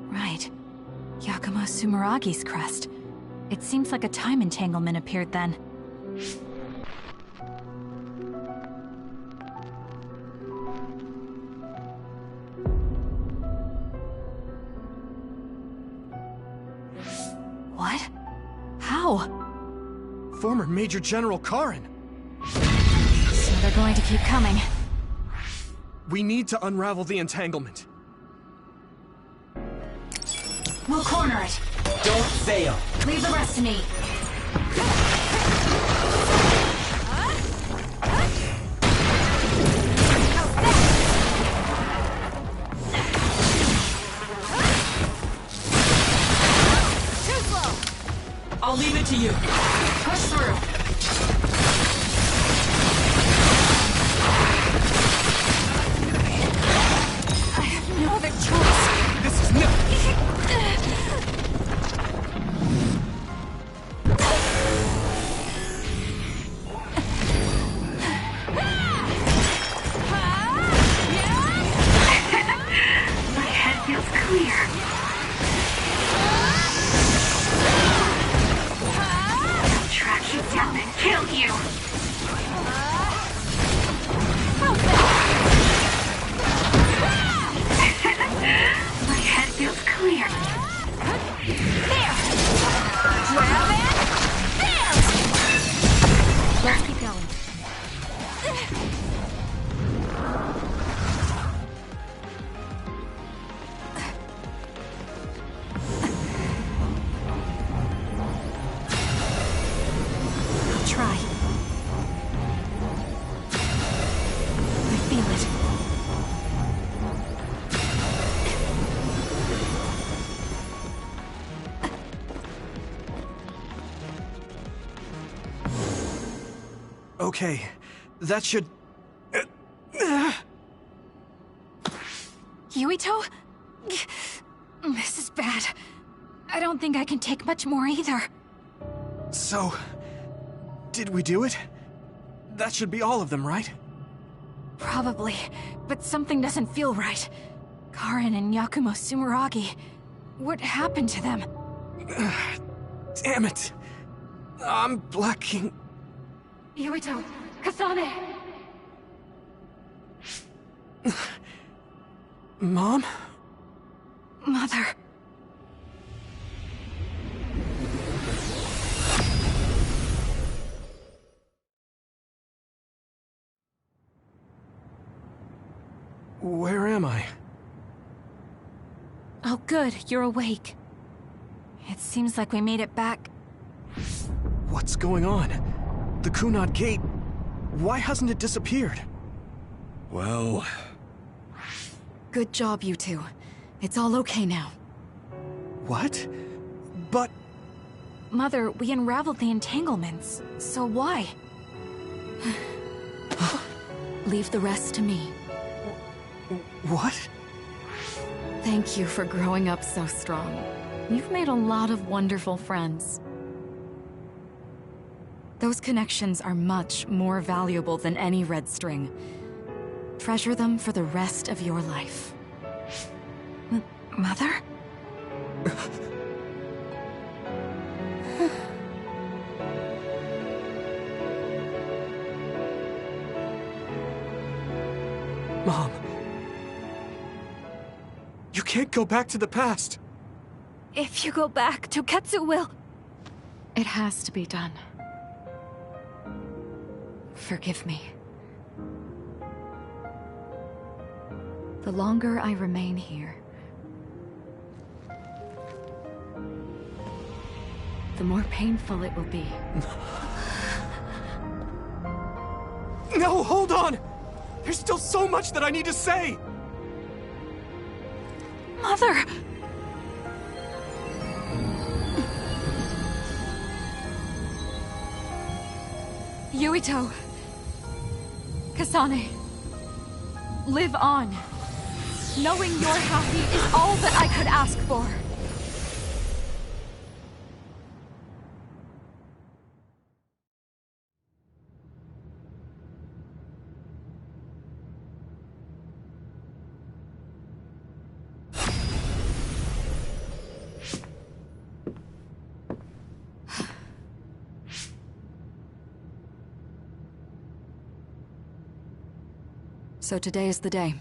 Right. Yakumo Sumeragi's crest. It seems like a time entanglement appeared then. What? How? Former Major General Karin. So they're going to keep coming. We need to unravel the entanglement. We'll corner it. Don't fail. Leave the rest to me. Too slow. I'll leave it to you. Push through. No other choice. This is not... My head feels clear. I'll track you down and kill you. My head feels clear. There. Grab it. There. Let's keep going. I'll try. I feel it. Okay, that should... Yuito? This is bad. I don't think I can take much more either. So, did we do it? That should be all of them, right? Probably, but something doesn't feel right. Karin and Yakumo Sumeragi. What happened to them? Damn it. I'm blacking. Yuito! Kasane! Mom? Mother. Where am I? Oh good, you're awake. It seems like we made it back. What's going on? The Kunad Gate... Why hasn't it disappeared? Well... Good job, you two. It's all okay now. What? But... Mother, we unraveled the entanglements, so why? Leave the rest to me. What? Thank you for growing up so strong. You've made a lot of wonderful friends. Those connections are much more valuable than any red string. Treasure them for the rest of your life. Mother? Mom. You can't go back to the past. If you go back, Toketsu will... It has to be done. Forgive me. The longer I remain here, the more painful it will be. No, hold on! There's still so much that I need to say! Mother! Yuito. Kasane. Live on. Knowing you're happy is all that I could ask for. So today is the day.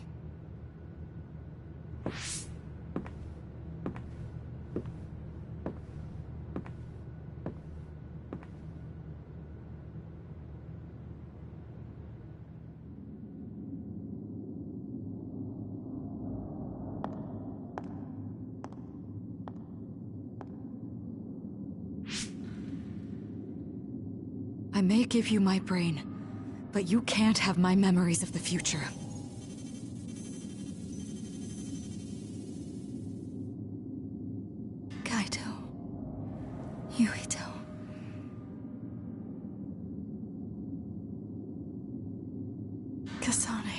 I may give you my brain, but you can't have my memories of the future. Kaito. Yuito. Kasane.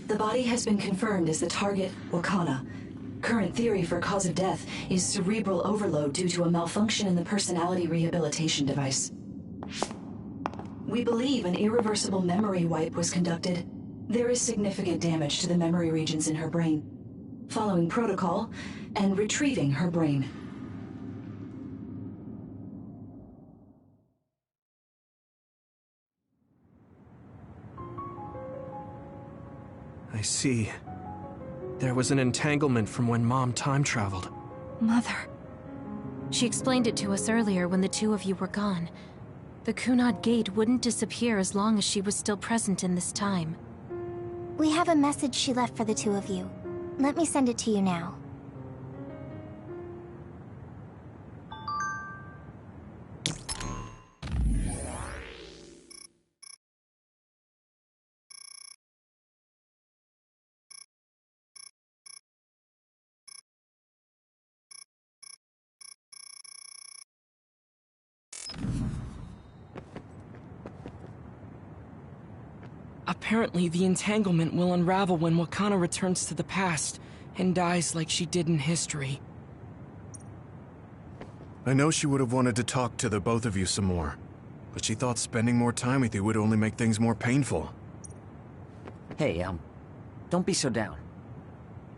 The body has been confirmed as the target, Wakana. Current theory for cause of death is cerebral overload due to a malfunction in the personality rehabilitation device. We believe an irreversible memory wipe was conducted. There is significant damage to the memory regions in her brain. Following protocol and retrieving her brain. I see. There was an entanglement from when Mom time traveled. Mother. She explained it to us earlier when the two of you were gone. The Kunad Gate wouldn't disappear as long as she was still present in this time. We have a message she left for the two of you. Let me send it to you now. Apparently, the entanglement will unravel when Wakana returns to the past and dies like she did in history. I know she would have wanted to talk to the both of you some more, but she thought spending more time with you would only make things more painful. Hey, don't be so down.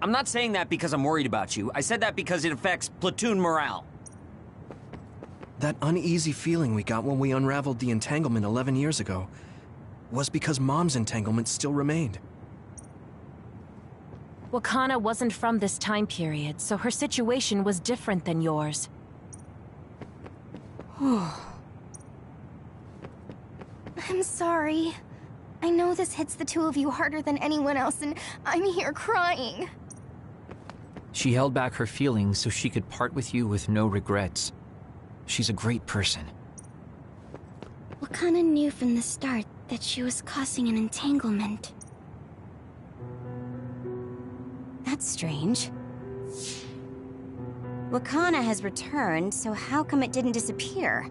I'm not saying that because I'm worried about you. I said that because it affects platoon morale. That uneasy feeling we got when we unraveled the entanglement 11 years ago was because Mom's entanglement still remained. Wakana wasn't from this time period, so her situation was different than yours. I'm sorry. I know this hits the two of you harder than anyone else, and I'm here crying. She held back her feelings so she could part with you with no regrets. She's a great person. Wakana knew from the start that she was causing an entanglement. That's strange. Wakana has returned, so how come it didn't disappear?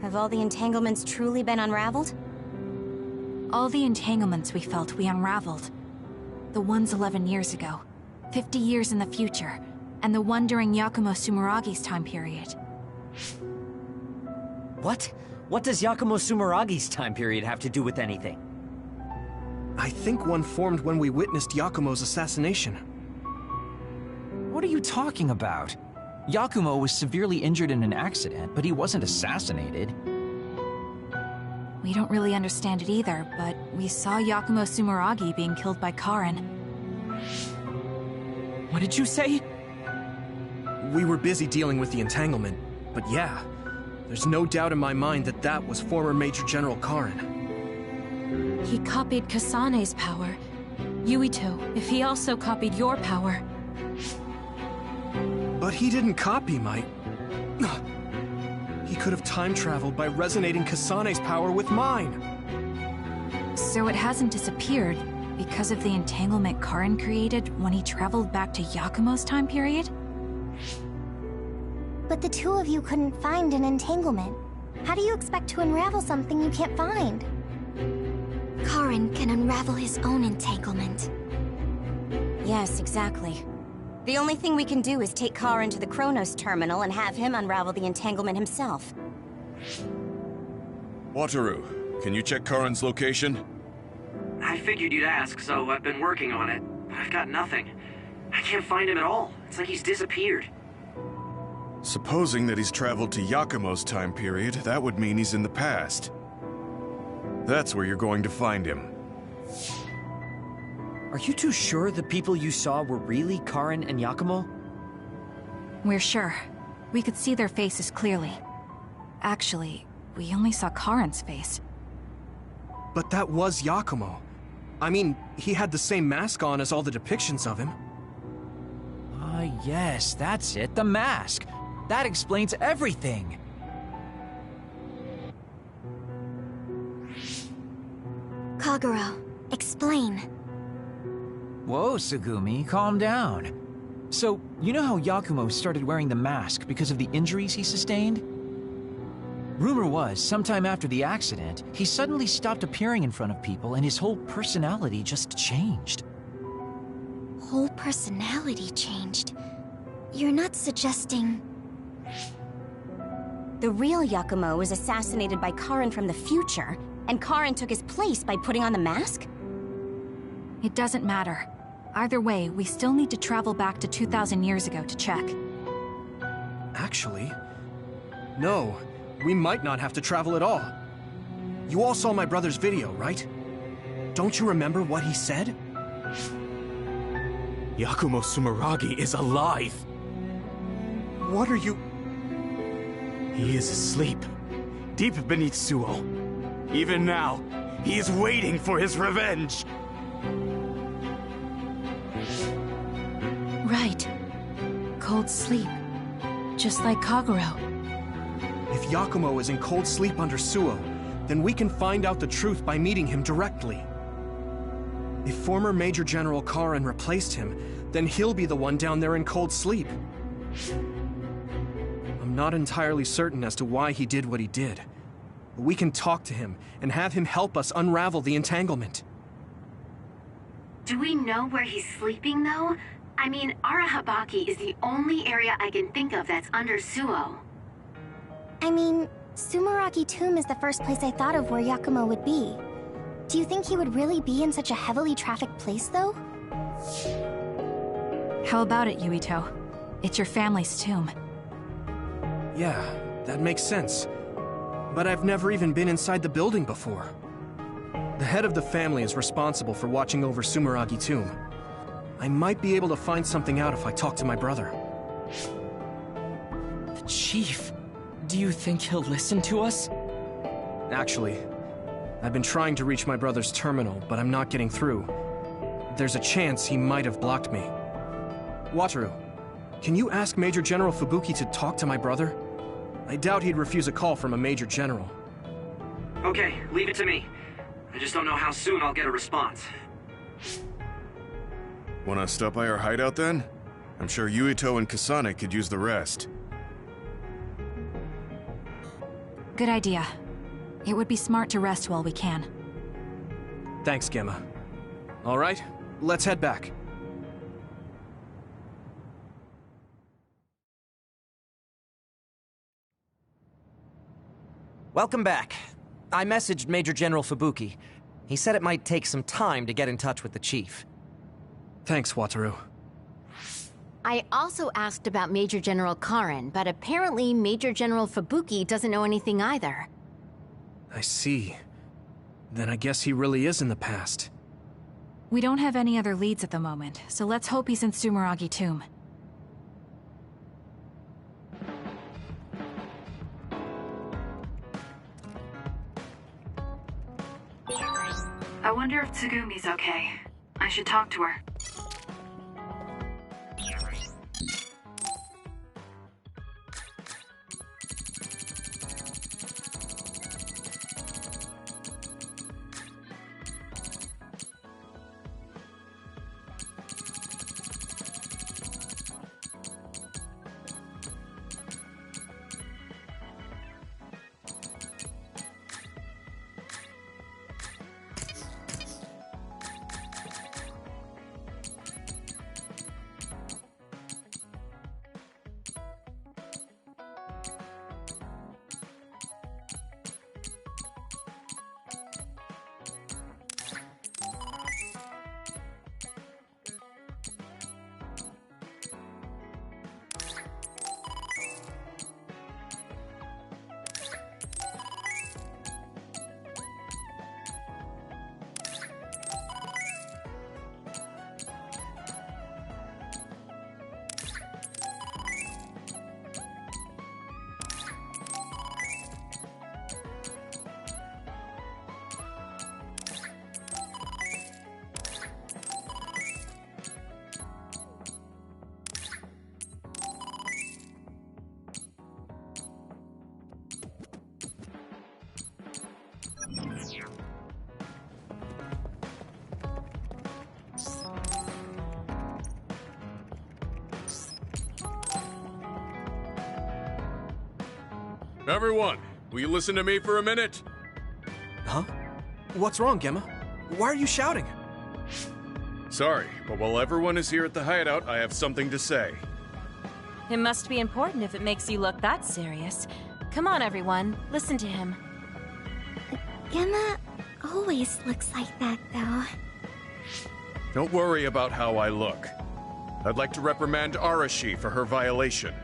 Have all the entanglements truly been unraveled? All the entanglements we felt we unraveled. The ones 11 years ago, 50 years in the future, and the one during Yakumo Sumeragi's time period. What? What does Yakumo Sumeragi's time period have to do with anything? I think one formed when we witnessed Yakumo's assassination. What are you talking about? Yakumo was severely injured in an accident, but he wasn't assassinated. We don't really understand it either, but we saw Yakumo Sumeragi being killed by Karin. What did you say? We were busy dealing with the entanglement, but yeah, there's no doubt in my mind that that was former Major General Karin. He copied Kasane's power. Yuito, if he also copied your power. But he didn't copy my... He could have time-traveled by resonating Kasane's power with mine. So it hasn't disappeared because of the entanglement Karin created when he traveled back to Yakumo's time period? But the two of you couldn't find an entanglement. How do you expect to unravel something you can't find? Karin can unravel his own entanglement. Yes, exactly. The only thing we can do is take Karin to the Chronos terminal and have him unravel the entanglement himself. Wataru, can you check Karin's location? I figured you'd ask, so I've been working on it, but I've got nothing. I can't find him at all. It's like he's disappeared. Supposing that he's traveled to Yakumo's time period, that would mean he's in the past. That's where you're going to find him. Are you too sure the people you saw were really Karin and Yakumo? We're sure. We could see their faces clearly. Actually, we only saw Karin's face. But that was Yakumo. I mean, he had the same mask on as all the depictions of him. Ah, yes, that's it, the mask. That explains everything. Kagero, explain. Whoa, Tsugumi, calm down. So, you know how Yakumo started wearing the mask because of the injuries he sustained? Rumor was, sometime after the accident, he suddenly stopped appearing in front of people and his whole personality just changed. Whole personality changed? You're not suggesting... The real Yakumo was assassinated by Karin from the future, and Karin took his place by putting on the mask? It doesn't matter. Either way, we still need to travel back to 2,000 years ago to check. Actually, no. We might not have to travel at all. You all saw my brother's video, right? Don't you remember what he said? Yakumo Sumeragi is alive! What are you... He is asleep, deep beneath Suo. Even now, he is waiting for his revenge! Right. Cold sleep. Just like Kagero. If Yakumo is in cold sleep under Suo, then we can find out the truth by meeting him directly. If former Major General Karin replaced him, then he'll be the one down there in cold sleep. I'm not entirely certain as to why he did what he did. But we can talk to him and have him help us unravel the entanglement. Do we know where he's sleeping, though? I mean, Arahabaki is the only area I can think of that's under Suo. I mean, Sumeragi Tomb is the first place I thought of where Yakumo would be. Do you think he would really be in such a heavily trafficked place, though? How about it, Yuito? It's your family's tomb. Yeah, that makes sense. But I've never even been inside the building before. The head of the family is responsible for watching over Sumeragi Tomb. I might be able to find something out if I talk to my brother. The Chief? Do you think he'll listen to us? Actually, I've been trying to reach my brother's terminal, but I'm not getting through. There's a chance he might have blocked me. Wataru, can you ask Major General Fubuki to talk to my brother? I doubt he'd refuse a call from a Major General. Okay, leave it to me. I just don't know how soon I'll get a response. Wanna stop by our hideout then? I'm sure Yuito and Kasane could use the rest. Good idea. It would be smart to rest while we can. Thanks, Gemma. All right, let's head back. Welcome back. I messaged Major General Fubuki. He said it might take some time to get in touch with the Chief. Thanks, Wataru. I also asked about Major General Karin, but apparently Major General Fubuki doesn't know anything either. I see. Then I guess he really is in the past. We don't have any other leads at the moment, so let's hope he's in Sumeragi Tomb. I wonder if Tsugumi's okay. I should talk to her. Everyone, will you listen to me for a minute? Huh? What's wrong, Gemma? Why are you shouting? Sorry, but while everyone is here at the hideout, I have something to say. It must be important if it makes you look that serious. Come on, everyone. Listen to him. Gemma always looks like that, though. Don't worry about how I look. I'd like to reprimand Arashi for her violation.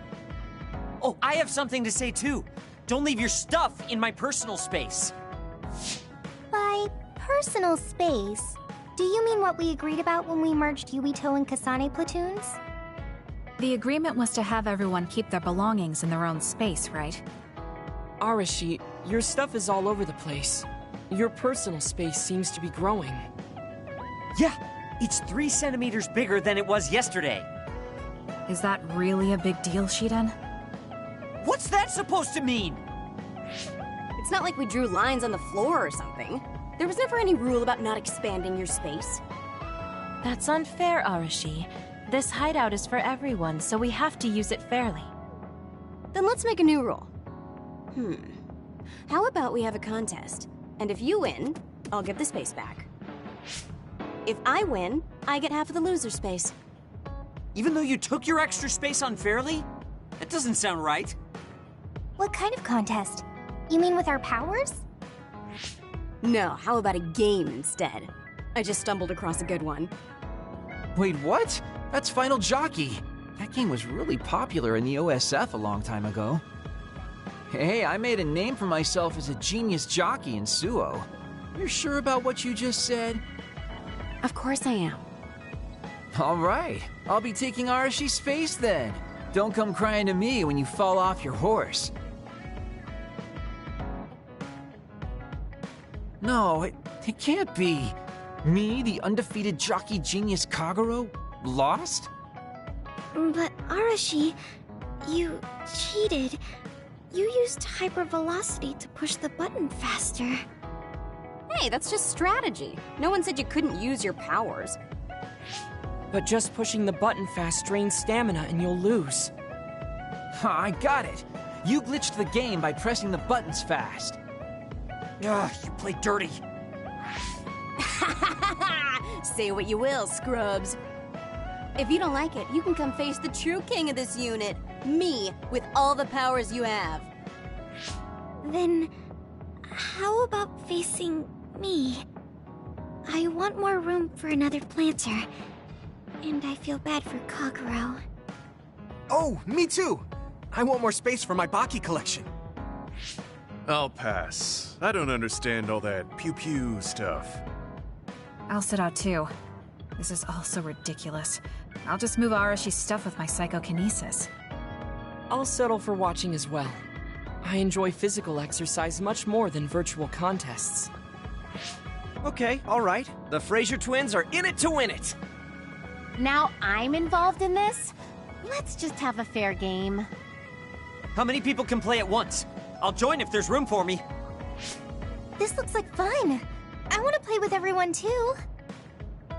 Oh, I have something to say too. Don't leave your stuff in my personal space. By personal space, Do you mean what we agreed about when we merged Yuito and Kasane platoons? The agreement was to have everyone keep their belongings in their own space, right? Arashi, your stuff is all over the place. Your personal space seems to be growing. Yeah, it's 3 centimeters bigger than it was yesterday. Is that really a big deal, Shiden? What's that supposed to mean? It's not like we drew lines on the floor or something. There was never any rule about not expanding your space. That's unfair, Arashi. This hideout is for everyone, so we have to use it fairly. Then let's make a new rule. How about we have a contest? And if you win, I'll give the space back. If I win, I get half of the loser space. Even though you took your extra space unfairly? That doesn't sound right. What kind of contest? You mean with our powers? No, how about a game instead? I just stumbled across a good one. Wait, what? That's Final Jockey. That game was really popular in the OSF a long time ago. Hey, I made a name for myself as a genius jockey in Suo. You're sure about what you just said? Of course I am. All right, I'll be taking Arashi's space then. Don't come crying to me when you fall off your horse. No, it can't be. Me, the undefeated jockey genius Kagero, lost? But Arashi, you cheated. You used hypervelocity to push the button faster. Hey, that's just strategy. No one said you couldn't use your powers. But just pushing the button fast drains stamina and you'll lose. I got it. You glitched the game by pressing the buttons fast. Ugh, you play dirty. Say what you will, scrubs. If you don't like it, you can come face the true king of this unit. Me, with all the powers you have. Then, how about facing me? I want more room for another planter. And I feel bad for Kagero. Oh, me too! I want more space for my Baki collection. I'll pass. I don't understand all that pew-pew stuff. I'll sit out too. This is all so ridiculous. I'll just move Arashi's stuff with my psychokinesis. I'll settle for watching as well. I enjoy physical exercise much more than virtual contests. Okay, alright. The Fraser twins are in it to win it! Now I'm involved in this? Let's just have a fair game. How many people can play at once? I'll join if there's room for me. This looks like fun. I want to play with everyone too.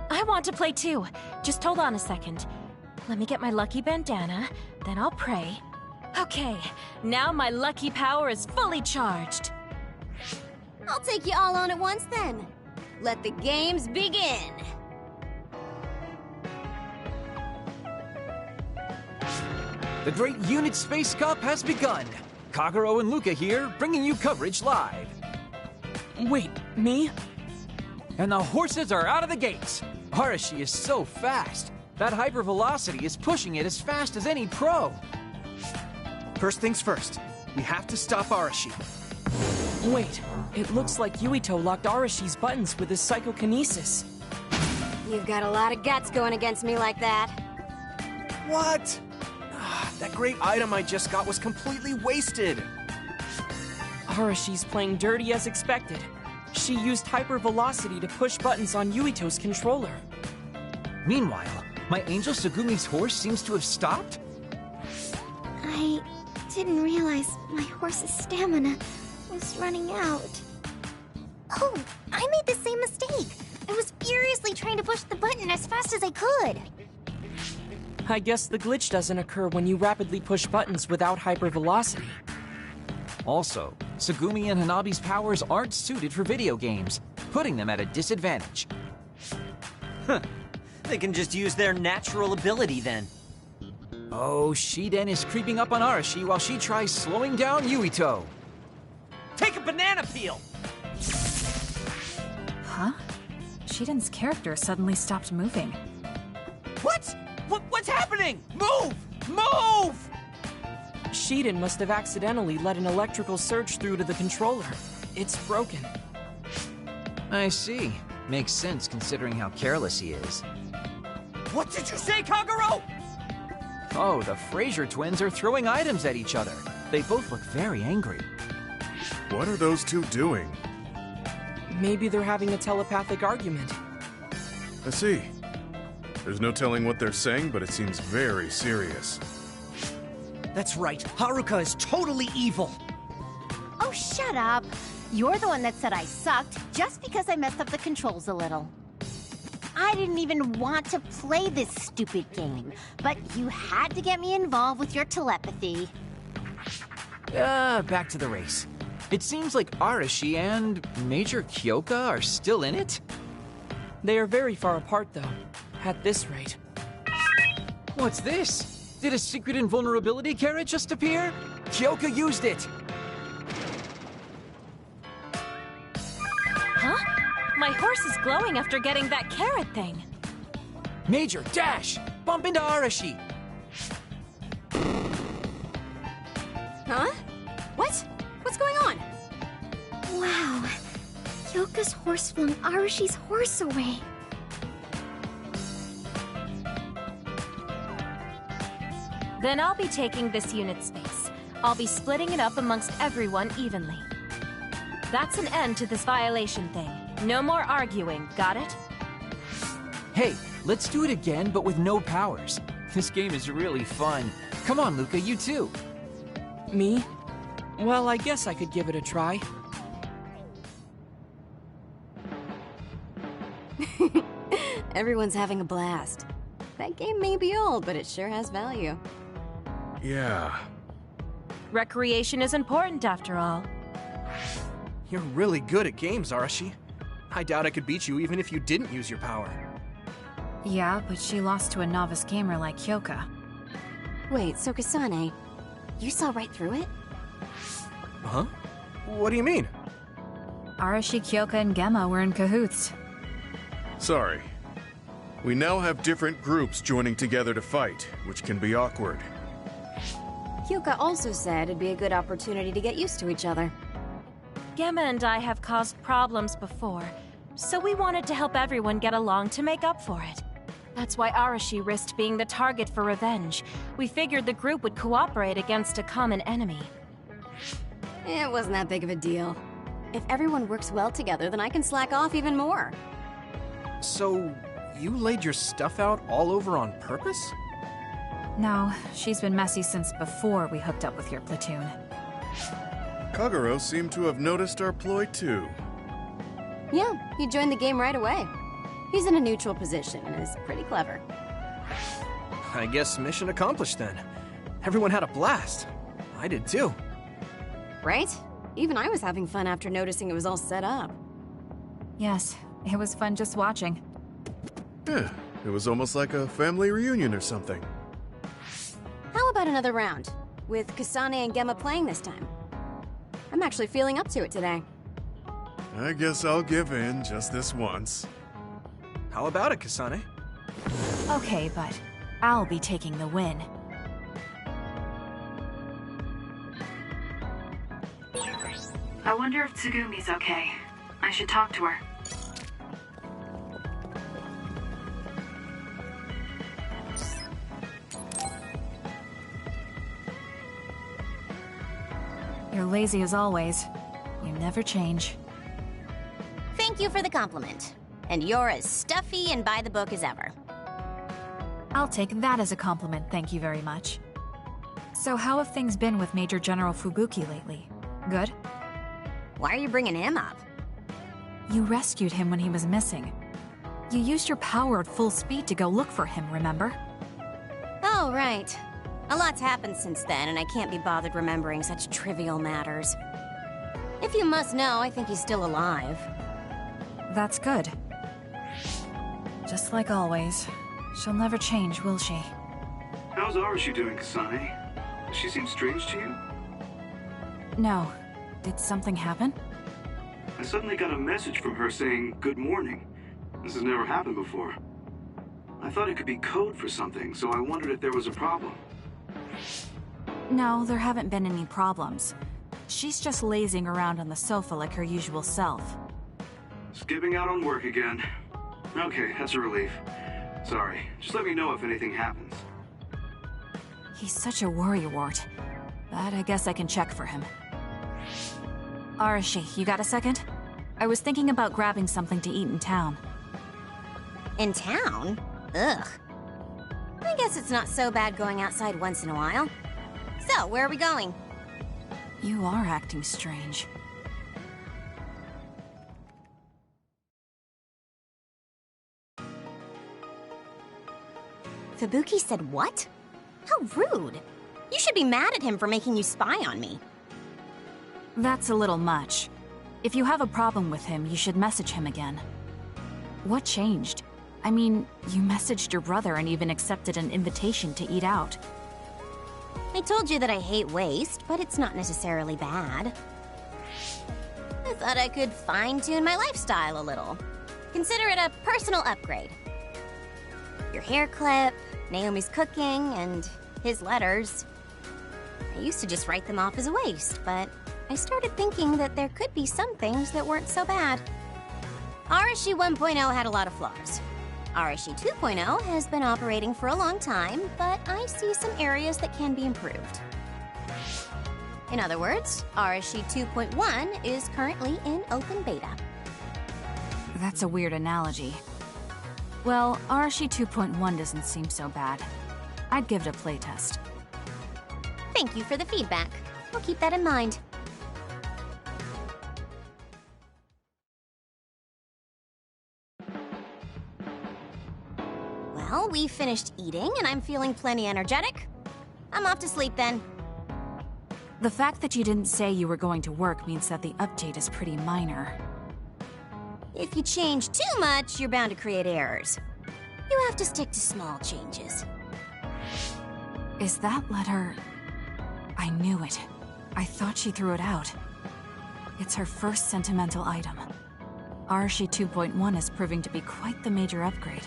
I want to play too. Just hold on a second. Let me get my lucky bandana, then I'll pray. Okay, now my lucky power is fully charged. I'll take you all on at once then. Let the games begin. The Great Unit Space Cup has begun. Kagero and Luca here, bringing you coverage live. Wait, me? And the horses are out of the gates. Arashi is so fast. That hypervelocity is pushing it as fast as any pro. First things first, we have to stop Arashi. Wait, it looks like Yuito locked Arashi's buttons with his psychokinesis. You've got a lot of guts going against me like that. What? That great item I just got was completely wasted. Arashi's playing dirty as expected. She used hypervelocity to push buttons on Yuito's controller. Meanwhile, my angel Sugumi's horse seems to have stopped? I didn't realize my horse's stamina was running out. Oh, I made the same mistake. I was furiously trying to push the button as fast as I could. I guess the glitch doesn't occur when you rapidly push buttons without hypervelocity. Also, Sugumi and Hanabi's powers aren't suited for video games, putting them at a disadvantage. Huh. They can just use their natural ability then. Oh, Shiden is creeping up on Arashi while she tries slowing down Yuito. Take a banana peel! Huh? Shiden's character suddenly stopped moving. What? What's happening? Move! Move! Shiden must have accidentally let an electrical surge through to the controller. It's broken. I see. Makes sense considering how careless he is. What did you say, Kagero? Oh, the Fraser twins are throwing items at each other. They both look very angry. What are those two doing? Maybe they're having a telepathic argument. I see. There's no telling what they're saying, but it seems very serious. That's right. Haruka is totally evil. Oh, shut up. You're the one that said I sucked just because I messed up the controls a little. I didn't even want to play this stupid game, but you had to get me involved with your telepathy. Back to the race. It seems like Arashi and Major Kyoka are still in it? They are very far apart, though. At this rate. What's this? Did a secret invulnerability carrot just appear? Kyoka used it! Huh? My horse is glowing after getting that carrot thing. Major, dash! Bump into Arashi! Huh? What? What's going on? Wow. Kyoka's horse flung Arashi's horse away. Then I'll be taking this unit space. I'll be splitting it up amongst everyone evenly. That's an end to this violation thing. No more arguing, got it? Hey, let's do it again, but with no powers. This game is really fun. Come on, Luca, you too. Me? Well, I guess I could give it a try. Everyone's having a blast. That game may be old, but it sure has value. Yeah. Recreation is important after all. You're really good at games, Arashi. I doubt I could beat you even if you didn't use your power. Yeah, but she lost to a novice gamer like Kyoka. Wait, so Kasane, you saw right through it? Huh? What do you mean? Arashi, Kyoka, and Gemma were in cahoots. Sorry. We now have different groups joining together to fight, which can be awkward. Kyoka also said it'd be a good opportunity to get used to each other. Gemma and I have caused problems before, so we wanted to help everyone get along to make up for it. That's why Arashi risked being the target for revenge. We figured the group would cooperate against a common enemy. It wasn't that big of a deal. If everyone works well together, then I can slack off even more. So, you laid your stuff out all over on purpose? No, she's been messy since before we hooked up with your platoon. Kagero seemed to have noticed our ploy too. Yeah, he joined the game right away. He's in a neutral position and is pretty clever. I guess mission accomplished then. Everyone had a blast. I did too. Right? Even I was having fun after noticing it was all set up. Yes, it was fun just watching. Yeah, it was almost like a family reunion or something. How about another round? With Kasane and Gemma playing this time. I'm actually feeling up to it today. I guess I'll give in just this once. How about it, Kasane? Okay, but I'll be taking the win. I wonder if Tsugumi's okay. I should talk to her. You're lazy as always. You never change. Thank you for the compliment. And you're as stuffy and by the book as ever. I'll take that as a compliment, thank you very much. So how have things been with Major General Fubuki lately? Good? Why are you bringing him up? You rescued him when he was missing. You used your power at full speed to go look for him, remember? Oh, right. A lot's happened since then, and I can't be bothered remembering such trivial matters. If you must know, I think he's still alive. That's good. Just like always. She'll never change, will she? How's Arashi doing, Kasane? Does she seem strange to you? No. Did something happen? I suddenly got a message from her saying, "Good morning." This has never happened before. I thought it could be code for something, so I wondered if there was a problem. No, there haven't been any problems. She's just lazing around on the sofa like her usual self. skipping out on work again. Okay, that's a relief. Sorry, just let me know if anything happens. He's such a worrywart. But I guess I can check for him. Arashi, you got a second? I was thinking about grabbing something to eat in town. In town? Ugh. I guess it's not so bad going outside once in a while. So, where are we going? You are acting strange. Fubuki said what? How rude. You should be mad at him for making you spy on me. That's a little much. If you have a problem with him, you should message him again. What changed? I mean, you messaged your brother and even accepted an invitation to eat out. I told you that I hate waste, but it's not necessarily bad. I thought I could fine-tune my lifestyle a little. Consider it a personal upgrade. Your hair clip, Naomi's cooking, and his letters. I used to just write them off as a waste, but I started thinking that there could be some things that weren't so bad. Arashi 1.0 had a lot of flaws. Arashi 2.0 has been operating for a long time, but I see some areas that can be improved. In other words, Arashi 2.1 is currently in open beta. That's a weird analogy. Well, Arashi 2.1 doesn't seem so bad. I'd give it a playtest. Thank you for the feedback. I'll keep that in mind. Well, we finished eating and I'm feeling plenty energetic. I'm off to sleep then. The fact that you didn't say you were going to work means that the update is pretty minor. If you change too much, you're bound to create errors. You have to stick to small changes. Is that letter... I knew it. I thought she threw it out. It's her first sentimental item. Arashi 2.1 is proving to be quite the major upgrade.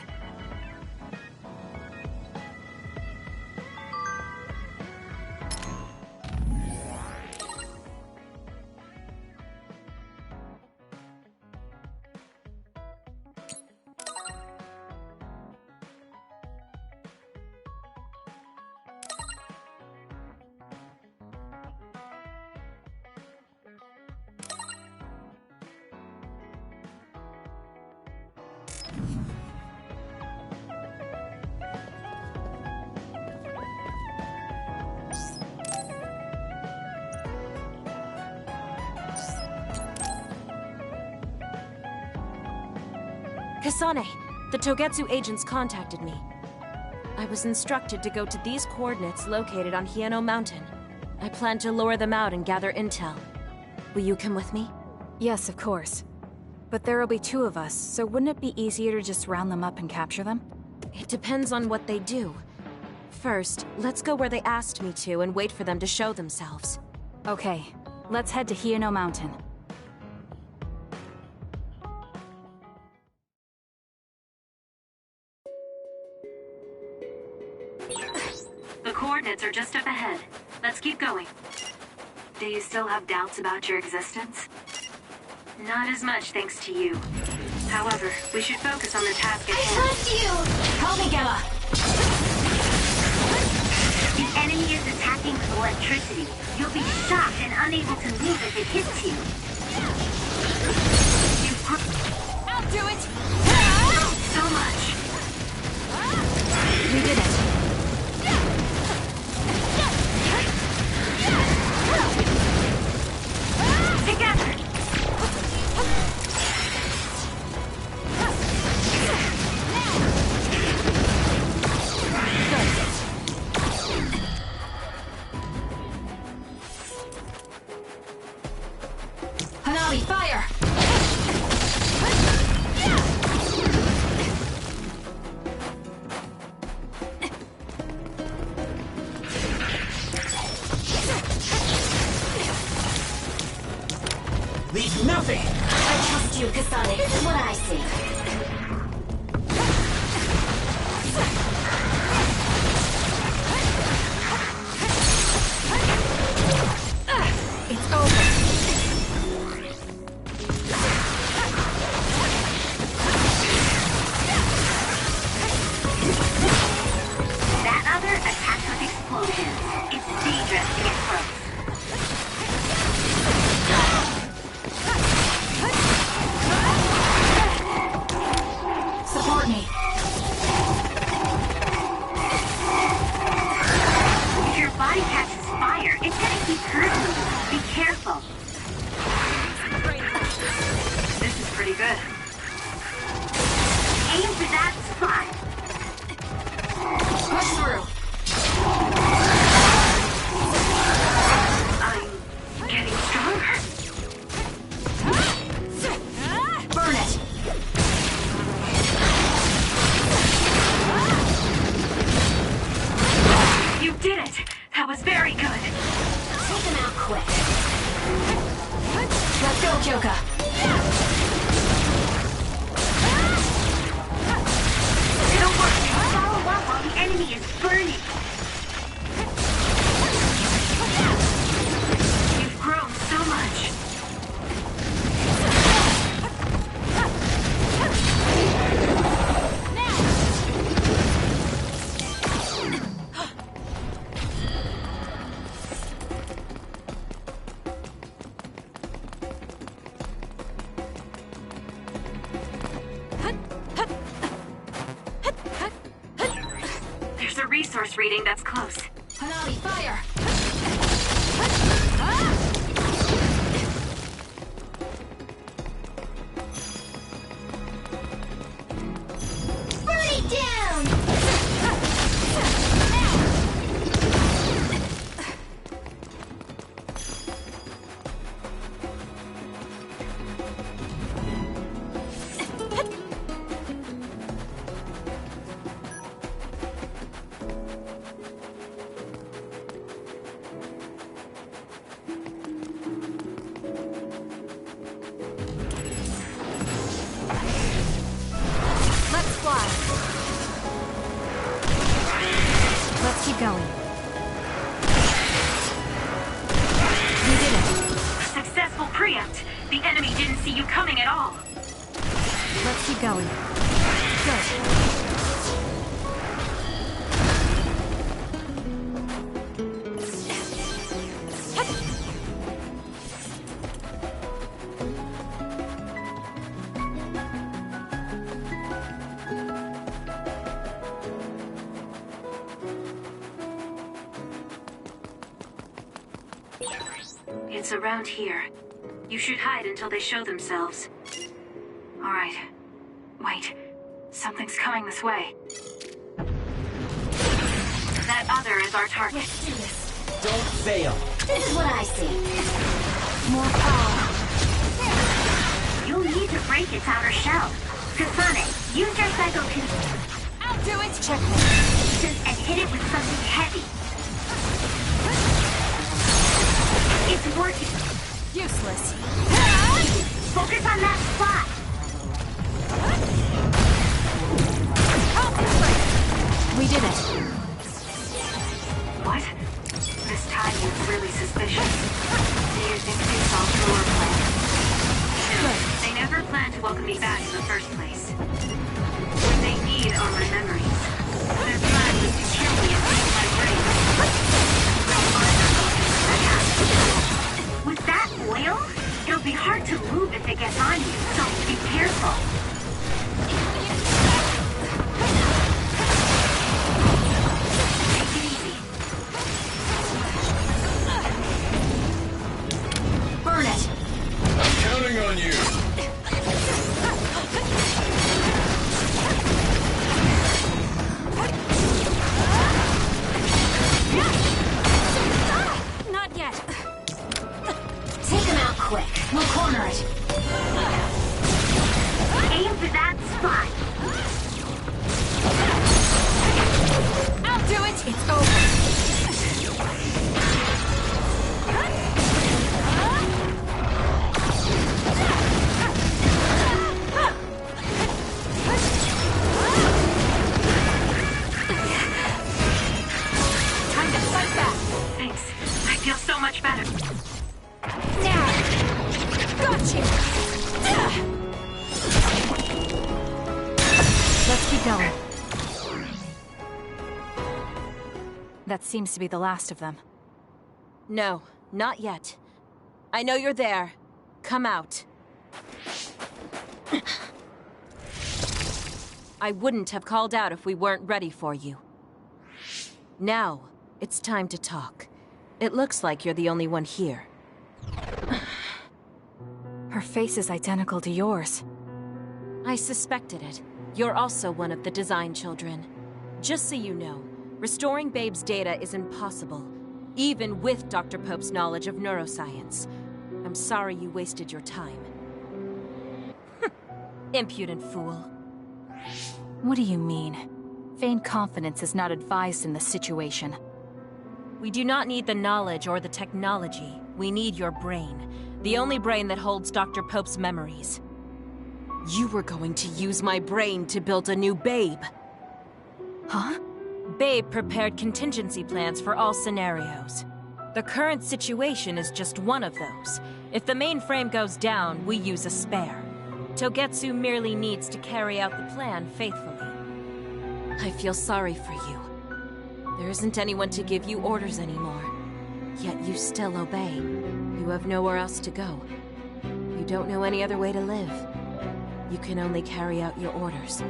Kasane, the Togetsu agents contacted me. I was instructed to go to these coordinates located on Hieno Mountain. I plan to lure them out and gather intel. Will you come with me? Yes, of course. But there will be two of us, so wouldn't it be easier to just round them up and capture them? It depends on what they do. First, let's go where they asked me to and wait for them to show themselves. Okay, let's head to Hieno Mountain. The coordinates are just up ahead. Let's keep going. Do you still have doubts about your existence? Not as much thanks to you. However, we should focus on the task at hand. I trust you! Help me, Gemma! The enemy is attacking with electricity. You'll be shocked and unable to move if it hits you. I'll do it! So much. We did it. Together! Hanabi, fire! Leave nothing! I trust you, Kasane. This is what I see. It's over. keep hurting you. Be careful. This is pretty good. Aim for that spot. Push through. I'm getting stronger. Burn it. You did it. That was very good. Take him out quick. Let's go, Kyoka. It'll work. Follow up while the enemy is burning. You've grown so much. There's a resource reading that's close. Hanami, fire! Burn it down! Let's fly. Let's keep going. We did it. Successful preempt. The enemy didn't see you coming at all. Let's keep going. Good. It's around here. You should hide until they show themselves. All right. Wait. Something's coming this way. That other is our target. Let's do this. Don't fail. This is what I see. More power. You'll need to break its outer shell. Kasane, use your psycho I'll do it! Checkmate. and hit it with something heavy. It's working. Useless. Focus on that spot. We did it. What? This timing is really suspicious. Do you think they saw through our plan? No, they never planned to welcome me back in the first place. What they need are my memories. Their plan was to kill me and take my brain. With that oil, it'll be hard to move if it gets on you, so be careful. Take it easy. Burn it! I'm counting on you. Not yet. Take him out quick. We'll corner it. Aim for that spot. I'll do it! It's over. Time to fight back. Thanks. I feel so much better. Now! Gotcha! Let's keep going. That seems to be the last of them. No, not yet. I know you're there. Come out. I wouldn't have called out if we weren't ready for you. Now, it's time to talk. It looks like you're the only one here. Her face is identical to yours. I suspected it. You're also one of the design children. Just so you know, restoring Babe's data is impossible, even with Dr. Pope's knowledge of neuroscience. I'm sorry you wasted your time. Impudent fool. What do you mean? Vain confidence is not advised in this situation. We do not need the knowledge or the technology. We need your brain. The only brain that holds Dr. Pope's memories. You were going to use my brain to build a new Babe. Huh? Babe prepared contingency plans for all scenarios. The current situation is just one of those. If the mainframe goes down, we use a spare. Togetsu merely needs to carry out the plan faithfully. I feel sorry for you. There isn't anyone to give you orders anymore. Yet you still obey. You have nowhere else to go. You don't know any other way to live. You can only carry out your orders.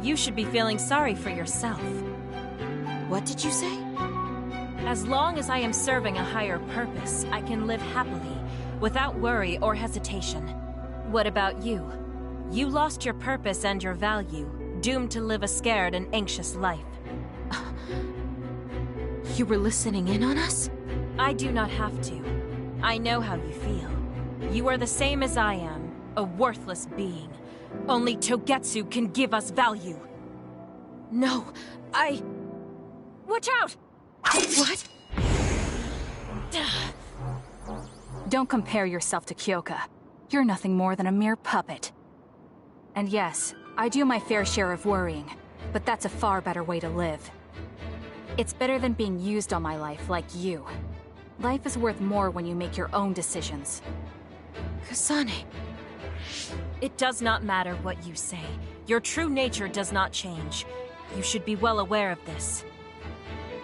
You should be feeling sorry for yourself. What did you say? As long as I am serving a higher purpose, I can live happily, without worry or hesitation. What about you? You lost your purpose and your value, doomed to live a scared and anxious life. You were listening in on us? I do not have to. I know how you feel. You are the same as I am, a worthless being. Only Togetsu can give us value. No, Watch out! What? Don't compare yourself to Kyoka. You're nothing more than a mere puppet. And yes, I do my fair share of worrying, but that's a far better way to live. It's better than being used all my life like you. Life is worth more when you make your own decisions. Kasane. It does not matter what you say. Your true nature does not change. You should be well aware of this.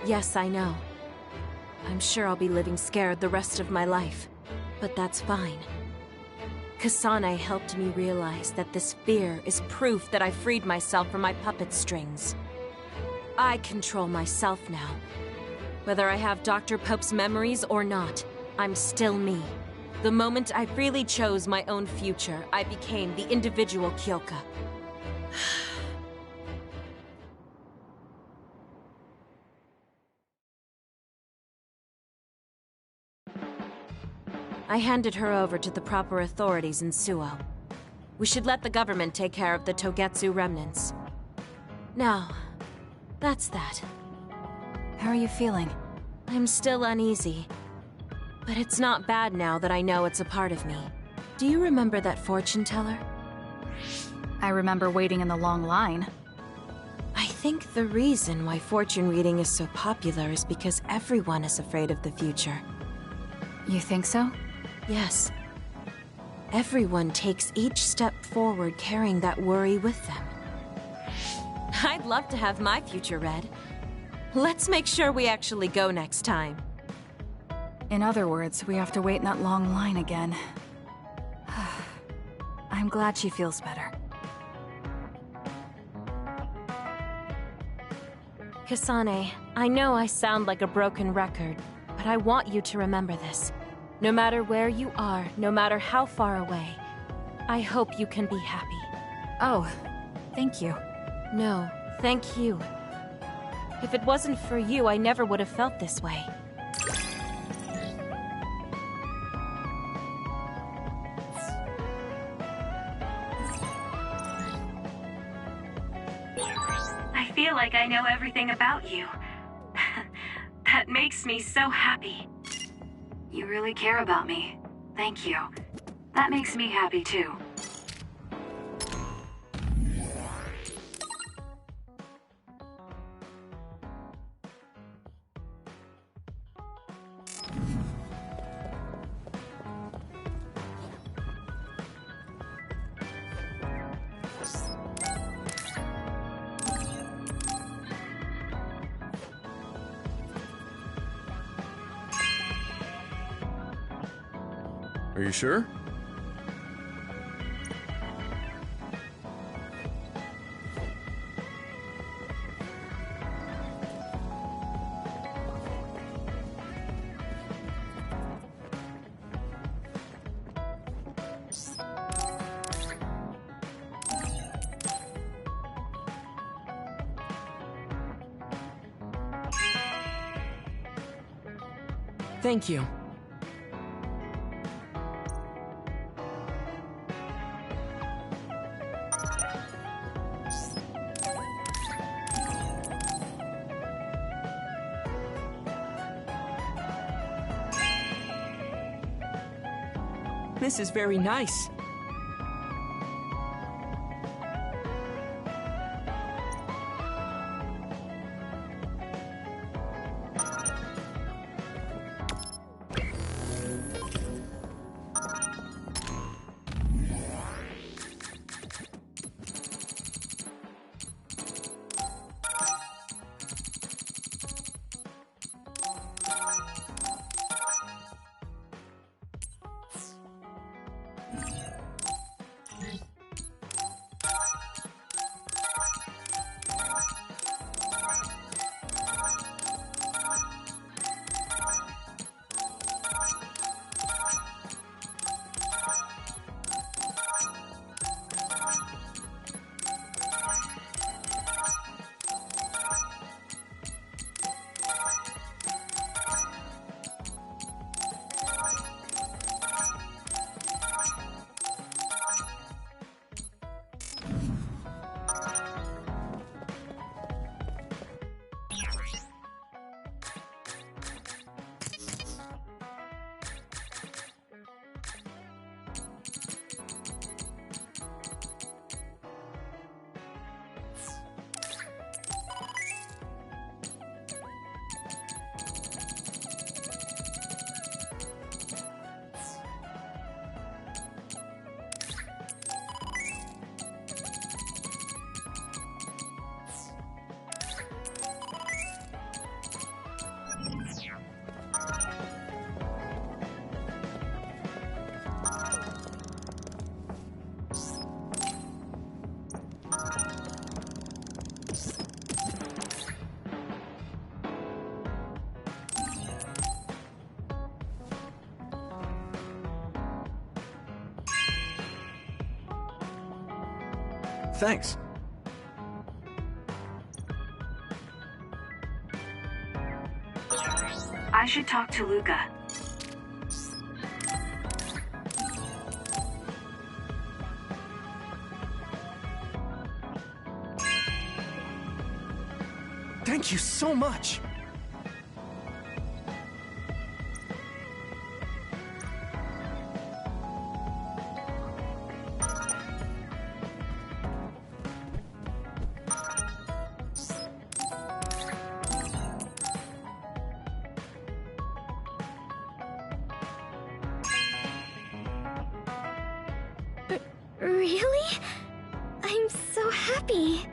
Yes, I know. I'm sure I'll be living scared the rest of my life, but that's fine. Kasane helped me realize that this fear is proof that I freed myself from my puppet strings. I control myself now. Whether I have Dr. Pope's memories or not, I'm still me. The moment I freely chose my own future, I became the individual Kyoka. I handed her over to the proper authorities in Suo. We should let the government take care of the Togetsu remnants. Now, that's that. How are you feeling? I'm still uneasy. But it's not bad now that I know it's a part of me. Do you remember that fortune teller? I remember waiting in the long line. I think the reason why fortune reading is so popular is because everyone is afraid of the future. You think so? Yes. Everyone takes each step forward carrying that worry with them. I'd love to have my future read. Let's make sure we actually go next time. In other words, we have to wait in that long line again. I'm glad she feels better. Kasane, I know I sound like a broken record, but I want you to remember this. No matter where you are, no matter how far away, I hope you can be happy. Oh, thank you. No, thank you. If it wasn't for you, I never would have felt this way. I feel like I know everything about you. That makes me so happy. You really care about me. Thank you. That makes me happy too. Are you sure? Thank you. This is very nice. Thanks. I should talk to Luca. Thank you so much. Really? I'm so happy.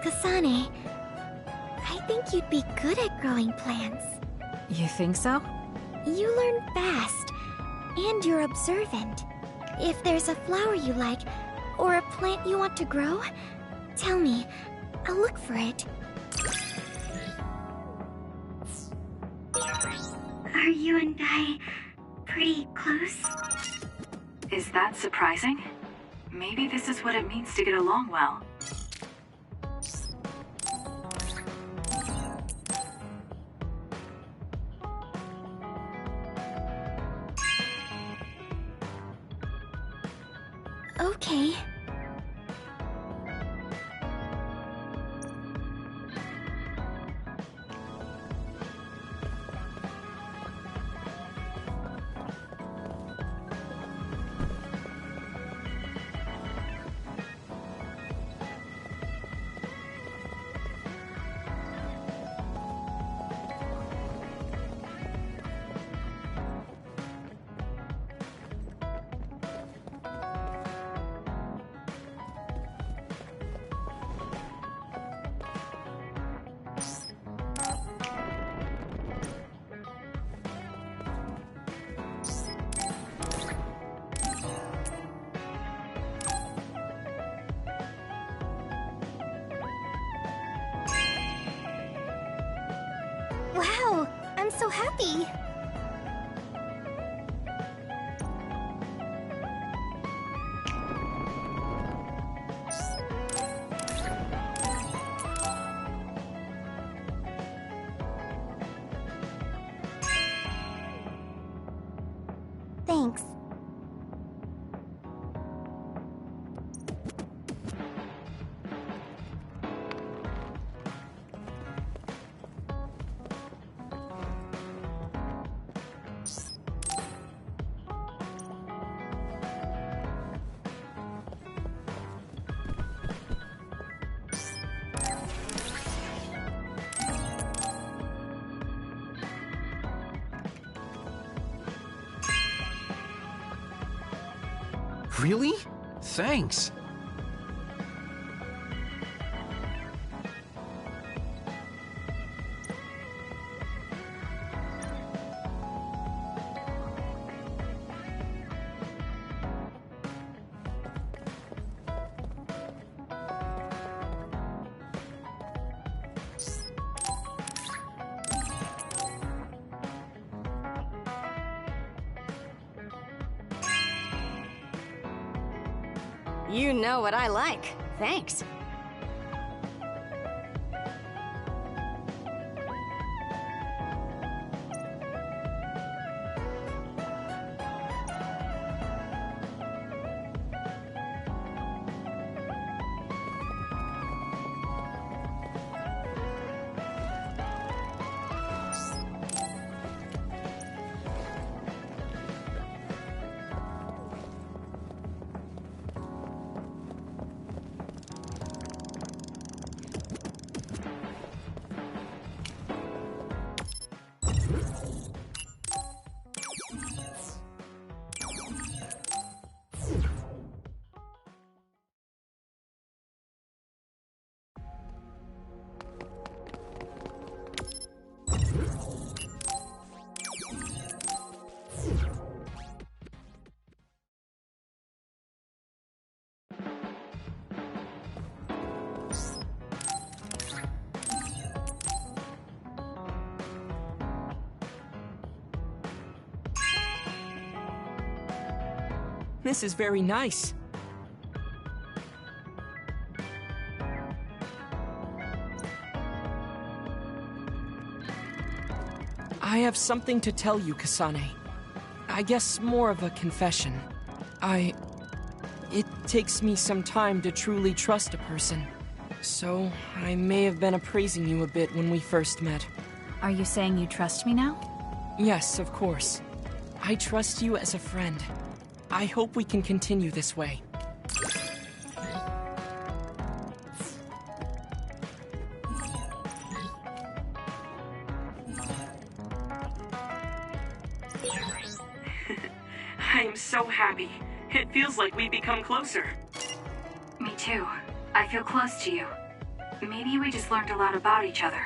Kasane, I think you'd be good at growing plants. You think so? You learn fast, and you're observant. If there's a flower you like, or a plant you want to grow, tell me. I'll look for it. Are you and I pretty close? Is that surprising? Maybe this is what it means to get along well. Okay. Wow, I'm so happy. Really? Thanks. You know what I like. Thanks. This is very nice. I have something to tell you, Kasane. I guess more of a confession. It takes me some time to truly trust a person. So, I may have been appraising you a bit when we first met. Are you saying you trust me now? Yes, of course. I trust you as a friend. I hope we can continue this way. I'm so happy. It feels like we've become closer. Me too. I feel close to you. Maybe we just learned a lot about each other.